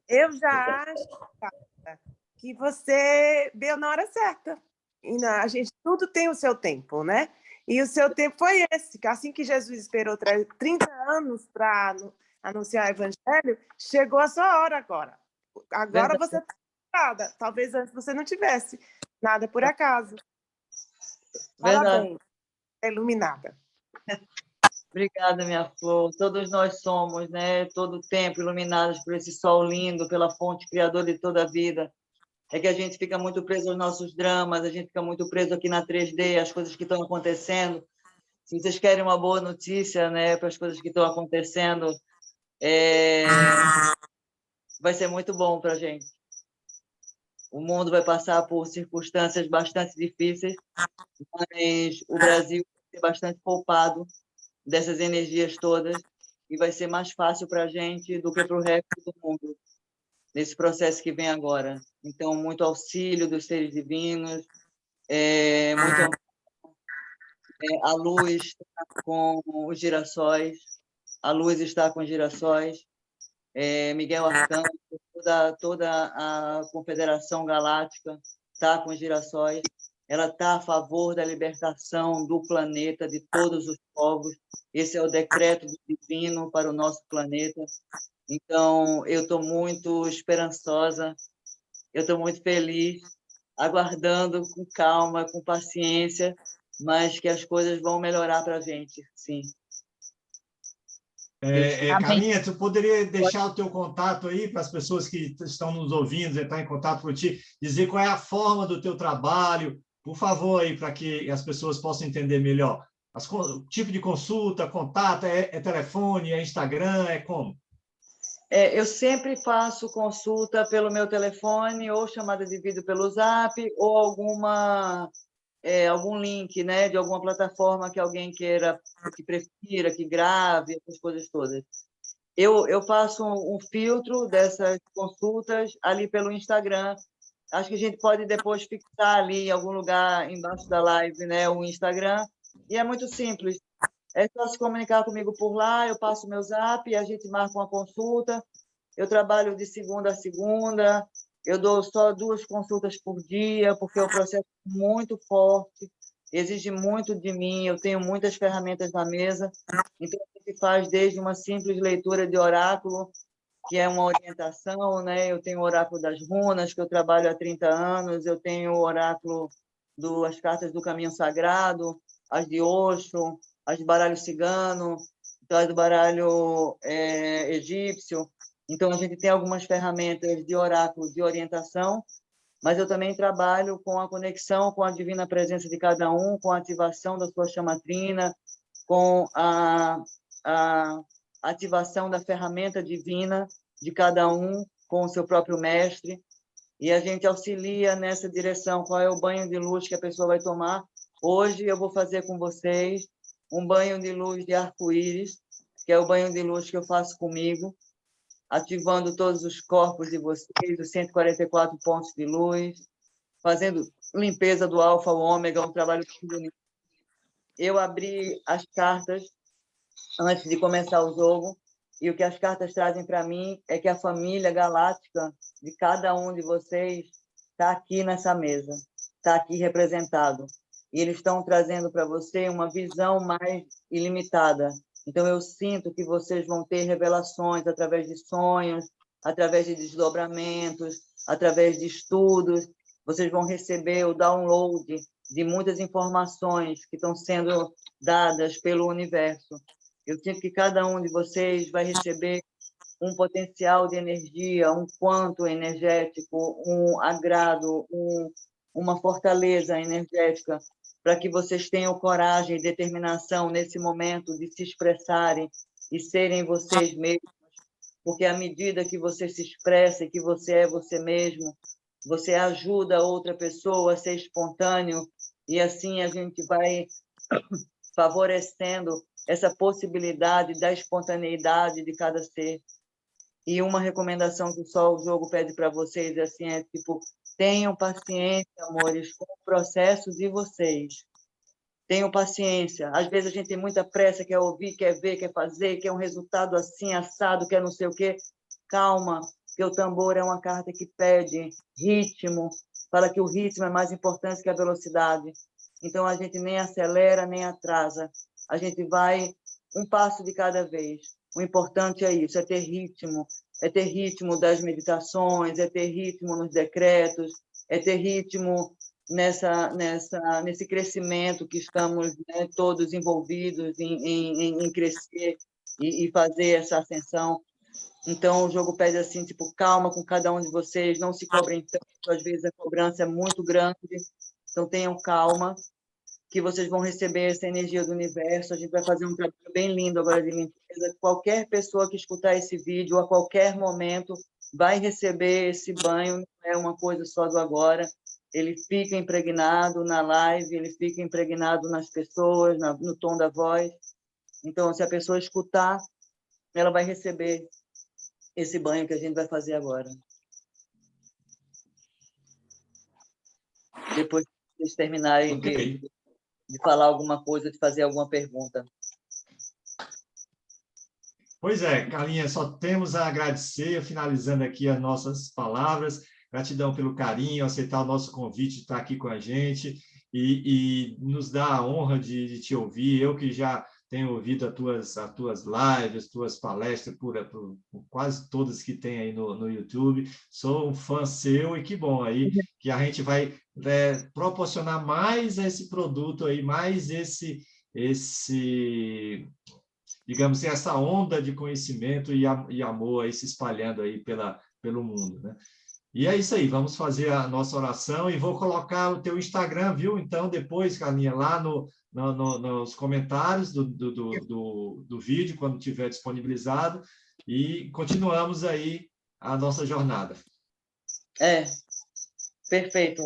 Eu já acho, Carla, que você veio na hora certa. E a gente tudo tem o seu tempo, né? E o seu tempo foi esse, que assim que Jesus esperou 30 anos para anunciar o evangelho, chegou a sua hora agora. Agora Verdade. você está preparada. Talvez antes você não tivesse. Nada por acaso. Parabéns. É iluminada. Obrigada, minha flor. Todos nós somos, né? Todo o tempo iluminados por esse sol lindo, pela fonte criadora de toda a vida. É que a gente fica muito preso aos nossos dramas, a gente fica muito preso aqui na 3D, as coisas que estão acontecendo. Se vocês querem uma boa notícia, né, para as coisas que estão acontecendo, vai ser muito bom para a gente. O mundo vai passar por circunstâncias bastante difíceis, mas o Brasil vai ser bastante poupado dessas energias todas e vai ser mais fácil para a gente do que para o resto do mundo, nesse processo que vem agora. Então, muito auxílio dos seres divinos, a luz está com os girassóis, a luz está com os girassóis, Miguel Arcanjo, toda a Confederação Galáctica está com os girassóis, ela está a favor da libertação do planeta, de todos os povos. Esse é o decreto divino para o nosso planeta. Então, eu estou muito esperançosa, eu estou muito feliz, aguardando com calma, com paciência, mas que as coisas vão melhorar para a gente, sim. Carlinha, tu poderia deixar o teu contato aí para as pessoas que estão nos ouvindo, entrar em contato com ti, dizer qual é a forma do teu trabalho, por favor, aí, para que as pessoas possam entender melhor. O tipo de consulta, contato, é telefone, é Instagram, é como? Eu sempre faço consulta pelo meu telefone, ou chamada de vídeo pelo Zap, ou algum link, né, de alguma plataforma que alguém queira, que prefira, que grave, essas coisas todas. Eu faço um filtro dessas consultas ali pelo Instagram. Acho que a gente pode depois fixar ali em algum lugar embaixo da live, né, o Instagram. E é muito simples. É só se comunicar comigo por lá, eu passo o meu zap, a gente marca uma consulta. Eu trabalho de segunda a segunda, eu dou só 2 consultas por dia, porque o processo é muito forte, exige muito de mim, eu tenho muitas ferramentas na mesa, então a gente faz desde uma simples leitura de oráculo, que é uma orientação, né? Eu tenho o oráculo das runas, que eu trabalho há 30 anos, eu tenho o oráculo as cartas do caminho sagrado, as de Osho, as de baralho cigano, as do baralho egípcio. Então, a gente tem algumas ferramentas de oráculo, de orientação, mas eu também trabalho com a conexão com a divina presença de cada um, com a ativação da sua chamatrina, com a ativação da ferramenta divina de cada um, com o seu próprio mestre, e a gente auxilia nessa direção. Qual é o banho de luz que a pessoa vai tomar? Hoje eu vou fazer com vocês um banho de luz de arco-íris, que é o banho de luz que eu faço comigo, ativando todos os corpos de vocês, os 144 pontos de luz, fazendo limpeza do alfa ao ômega, um trabalho muito bonito. Eu abri as cartas antes de começar o jogo, e o que as cartas trazem para mim é que a família galáctica de cada um de vocês está aqui nessa mesa, está aqui representado. E eles estão trazendo para você uma visão mais ilimitada. Então, eu sinto que vocês vão ter revelações através de sonhos, através de desdobramentos, através de estudos. Vocês vão receber o download de muitas informações que estão sendo dadas pelo universo. Eu sinto que cada um de vocês vai receber um potencial de energia, um quanto energético, um agrado, uma fortaleza energética, para que vocês tenham coragem e determinação nesse momento de se expressarem e serem vocês mesmos, porque à medida que você se expressa e que você é você mesmo, você ajuda outra pessoa a ser espontâneo, e assim a gente vai favorecendo essa possibilidade da espontaneidade de cada ser. E uma recomendação que só o jogo pede para vocês assim, é tipo, tenham paciência, amores, com o processo de vocês. Tenham paciência. Às vezes a gente tem muita pressa, quer ouvir, quer ver, quer fazer, quer um resultado assim, assado, quer não sei o quê. Calma, porque o tambor é uma carta que pede ritmo, fala que o ritmo é mais importante que a velocidade. Então, a gente nem acelera, nem atrasa. A gente vai um passo de cada vez. O importante é isso, é ter ritmo das meditações, é ter ritmo nos decretos, é ter ritmo nesse crescimento que estamos, né, todos envolvidos em crescer e fazer essa ascensão. Então, o jogo pede assim, tipo, calma com cada um de vocês, não se cobrem tanto, às vezes a cobrança é muito grande, então tenham calma, que vocês vão receber essa energia do universo. A gente vai fazer um trabalho bem lindo agora de limpeza. Qualquer pessoa que escutar esse vídeo, a qualquer momento, vai receber esse banho, não é uma coisa só do agora. Ele fica impregnado na live, ele fica impregnado nas pessoas, no tom da voz. Então, se a pessoa escutar, ela vai receber esse banho que a gente vai fazer agora. Depois que vocês terminarem de falar alguma coisa, de fazer alguma pergunta. Pois é, Carlinha, só temos a agradecer, finalizando aqui as nossas palavras. Gratidão pelo carinho, aceitar o nosso convite de estar aqui com a gente e nos dá a honra de te ouvir. Eu que já tenho ouvido as tuas lives, as tuas palestras, por quase todas que tem aí no YouTube. Sou um fã seu e que bom aí que a gente vai proporcionar mais esse produto aí, mais digamos assim, essa onda de conhecimento e amor aí se espalhando aí pelo mundo, né? E é isso aí, vamos fazer a nossa oração e vou colocar o teu Instagram, viu? Então, depois, Carlinha, lá nos comentários do vídeo, quando tiver disponibilizado, e continuamos aí a nossa jornada. Perfeito.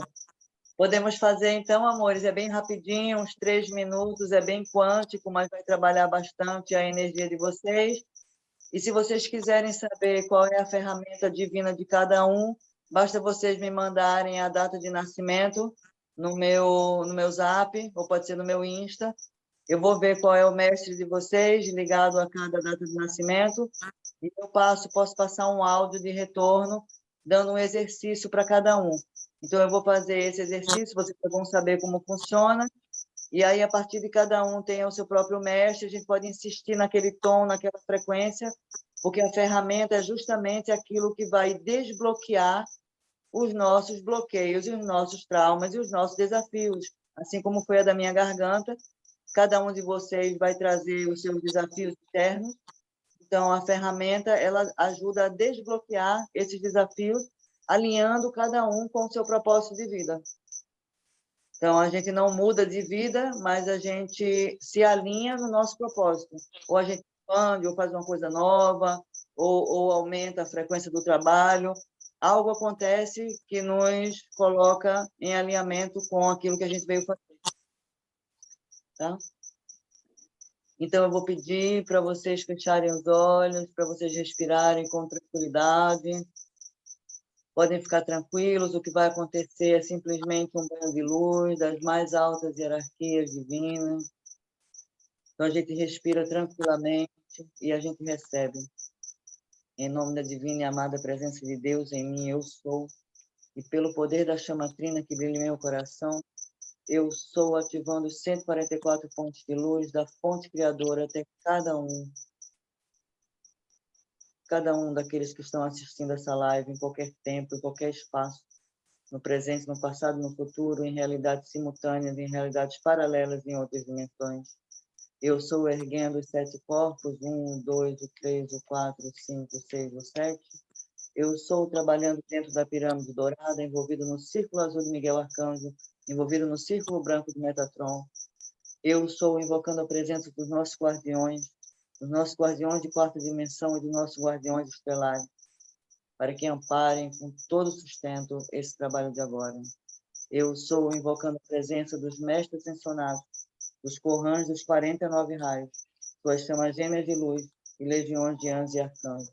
Podemos fazer, então, amores, é bem rapidinho, uns 3 minutos, é bem quântico, mas vai trabalhar bastante a energia de vocês. E se vocês quiserem saber qual é a ferramenta divina de cada um, basta vocês me mandarem a data de nascimento no meu zap, ou pode ser no meu Insta, Eu vou ver qual é o mestre de vocês, ligado a cada data de nascimento, e eu posso passar um áudio de retorno, dando um exercício para cada um. Então, eu vou fazer esse exercício, vocês vão saber como funciona, e aí, a partir de cada um tem o seu próprio mestre, a gente pode insistir naquele tom, naquela frequência, porque a ferramenta é justamente aquilo que vai desbloquear os nossos bloqueios, os nossos traumas e os nossos desafios. Assim como foi a da minha garganta, cada um de vocês vai trazer os seus desafios internos. Então, a ferramenta ela ajuda a desbloquear esses desafios, alinhando cada um com o seu propósito de vida. Então, a gente não muda de vida, mas a gente se alinha no nosso propósito. Ou a gente expande, ou faz uma coisa nova, ou aumenta a frequência do trabalho. Algo acontece que nos coloca em alinhamento com aquilo que a gente veio fazer. Tá? Então, eu vou pedir para vocês fecharem os olhos, para vocês respirarem com tranquilidade. Podem ficar tranquilos, o que vai acontecer é simplesmente um banho de luz das mais altas hierarquias divinas. Então, a gente respira tranquilamente e a gente recebe. Em nome da divina e amada presença de Deus em mim, eu sou. E pelo poder da chama trina que brilha em meu coração, eu sou, ativando os 144 pontos de luz da fonte criadora até cada um daqueles que estão assistindo essa live, em qualquer tempo, em qualquer espaço, no presente, no passado, no futuro, em realidades simultâneas, em realidades paralelas, em outras dimensões. Eu sou erguendo os 7 corpos, 1, o 2, o 3, o 4, o 5, o 6, o 7. Eu sou trabalhando dentro da pirâmide dourada, envolvido no círculo azul de Miguel Arcanjo, envolvido no círculo branco de Metatron. Eu sou invocando a presença dos nossos guardiões de quarta dimensão e dos nossos guardiões estelares, para que amparem com todo sustento esse trabalho de agora. Eu sou invocando a presença dos mestres ascensionados, dos Corãs dos 49 raios, suas chamas gêmeas de luz e legiões de anjos e arcanjos.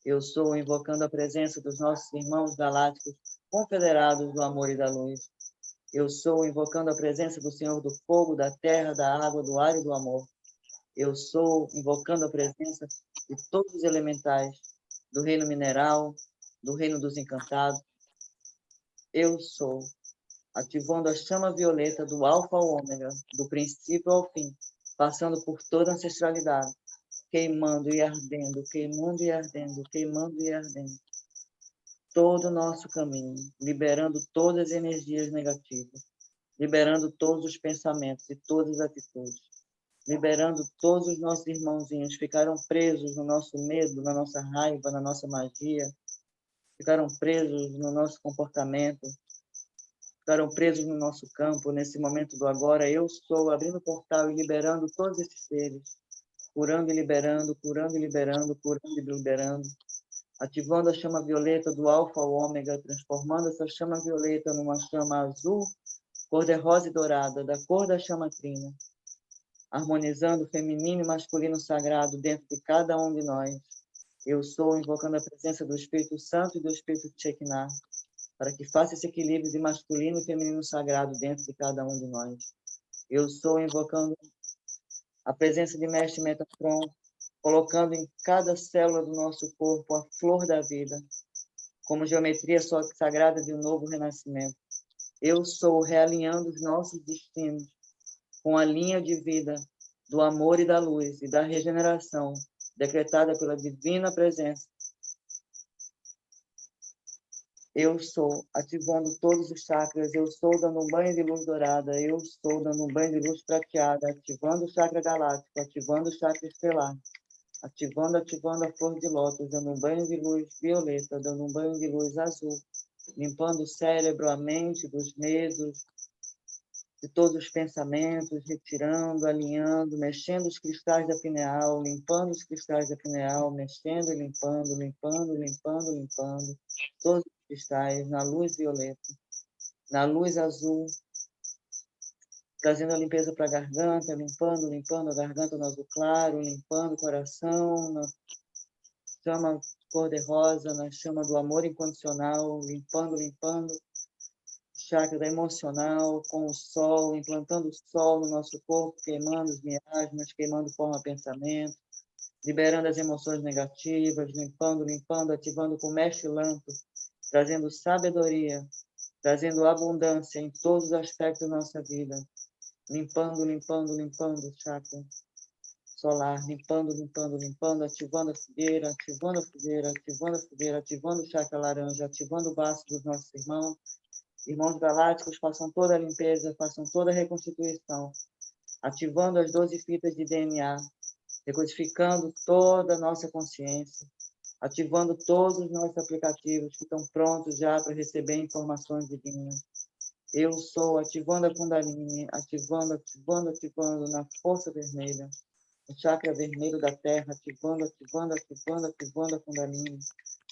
Eu sou invocando a presença dos nossos irmãos galácticos, confederados do amor e da luz. Eu sou invocando a presença do Senhor do fogo, da terra, da água, do ar e do amor. Eu sou invocando a presença de todos os elementais, do reino mineral, do reino dos encantados. Eu sou, ativando a chama violeta do alfa ao ômega, do princípio ao fim, passando por toda a ancestralidade, queimando e ardendo, queimando e ardendo, queimando e ardendo. Todo o nosso caminho, liberando todas as energias negativas, liberando todos os pensamentos e todas as atitudes, liberando todos os nossos irmãozinhos que ficaram presos no nosso medo, na nossa raiva, na nossa magia, ficaram presos no nosso comportamento, ficaram presos no nosso campo. Nesse momento do agora, eu estou abrindo o portal e liberando todos esses seres, curando e liberando, curando e liberando, curando e liberando, ativando a chama violeta do alfa ao ômega, transformando essa chama violeta numa chama azul, cor-de-rosa e dourada, da cor da chama trina, harmonizando o feminino e masculino sagrado dentro de cada um de nós. Eu sou invocando a presença do Espírito Santo e do Espírito Shekinah, para que faça esse equilíbrio de masculino e feminino sagrado dentro de cada um de nós. Eu sou invocando a presença de Mestre Metatron, colocando em cada célula do nosso corpo a flor da vida, como geometria sagrada de um novo renascimento. Eu sou realinhando os nossos destinos com a linha de vida do amor e da luz e da regeneração, decretada pela divina presença. Eu sou ativando todos os chakras, eu sou dando um banho de luz dourada, eu estou dando um banho de luz prateada, ativando o chakra galáctico, ativando o chakra estelar, ativando a flor de lótus, dando um banho de luz violeta, dando um banho de luz azul, limpando o cérebro, a mente dos medos, de todos os pensamentos, retirando, alinhando, mexendo os cristais da pineal, limpando os cristais da pineal, mexendo e limpando, limpando, limpando, limpando, todos os cristais na luz violeta, na luz azul, trazendo a limpeza para a garganta, limpando, limpando a garganta no azul claro, limpando o coração, na chama cor-de-rosa, na chama do amor incondicional, limpando, limpando, chakra da emocional, com o sol, implantando o sol no nosso corpo, queimando os miasmas, queimando forma pensamento, liberando as emoções negativas, limpando, ativando com o mestre lampo, trazendo sabedoria, trazendo abundância em todos os aspectos da nossa vida, limpando o chakra solar, limpando, ativando a fogueira, ativando o chakra laranja, ativando o baço dos nossos irmãos galácticos, façam toda a limpeza, façam toda a reconstituição, ativando as 12 fitas de DNA, decodificando toda a nossa consciência, ativando todos os nossos aplicativos que estão prontos já para receber informações divinas. Eu sou, ativando a Kundalini, ativando na força vermelha, o chakra vermelho da terra, ativando a Kundalini,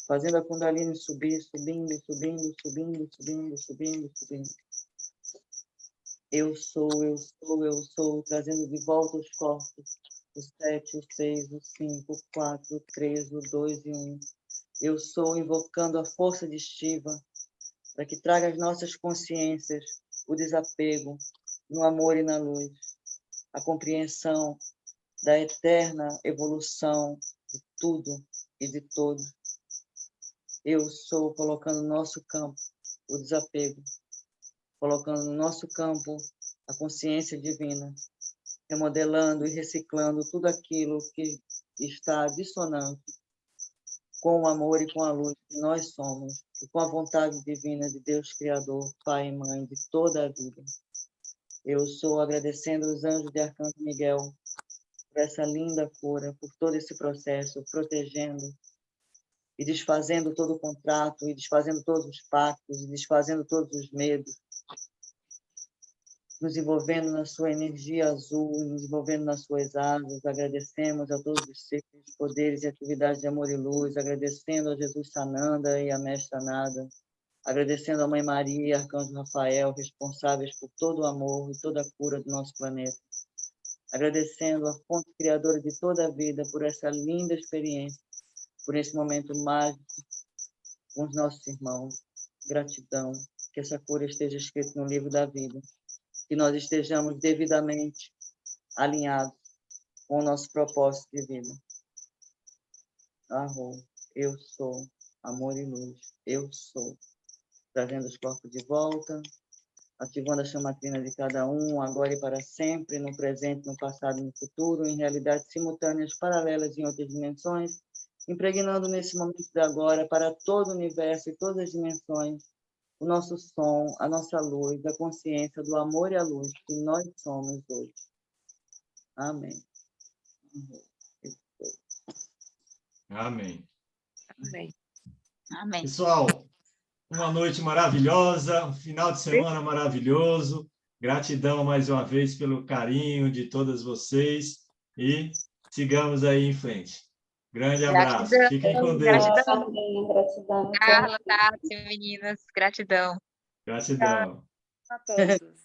fazendo a Kundalini subir, subindo. Eu sou, trazendo de volta os corpos, o 7, o 6, o 5, o 4, o 3, o 2 e 1. Eu sou, invocando a força de Shiva, para que traga às nossas consciências o desapego no amor e na luz, a compreensão da eterna evolução de tudo e de todos. Eu sou, colocando no nosso campo o desapego, colocando no nosso campo a consciência divina, remodelando e reciclando tudo aquilo que está dissonante com o amor e com a luz que nós somos, e com a vontade divina de Deus Criador, Pai e Mãe de toda a vida. Eu sou, agradecendo os anjos de Arcanjo Miguel por essa linda cura, por todo esse processo, protegendo e desfazendo todo o contrato, e desfazendo todos os pactos, e desfazendo todos os medos, nos envolvendo na sua energia azul, nos envolvendo nas suas asas. Agradecemos a todos os seres, poderes e atividades de amor e luz, agradecendo a Jesus Sananda e a Mestra Nada, agradecendo a Mãe Maria e Arcanjo Rafael, responsáveis por todo o amor e toda a cura do nosso planeta. Agradecendo a fonte criadora de toda a vida por essa linda experiência, por esse momento mágico com os nossos irmãos. Gratidão, que essa cura esteja escrita no livro da vida, que nós estejamos devidamente alinhados com o nosso propósito de vida. Eu sou amor e luz, eu sou. Trazendo os corpos de volta, ativando a chamatrina de cada um, agora e para sempre, no presente, no passado e no futuro, em realidades simultâneas, paralelas em outras dimensões, impregnando nesse momento de agora para todo o universo e todas as dimensões, o nosso som, a nossa luz, a consciência do amor e a luz que nós somos hoje. Amém. Amém. Amém. Amém. Pessoal, uma noite maravilhosa, um final de semana maravilhoso. Gratidão mais uma vez pelo carinho de todas vocês e sigamos aí em frente. Grande abraço. Gratidão. Fiquem com Deus. Gratidão. Amém, gratidão. Carla, Tati, meninas, gratidão. Gratidão. A todos.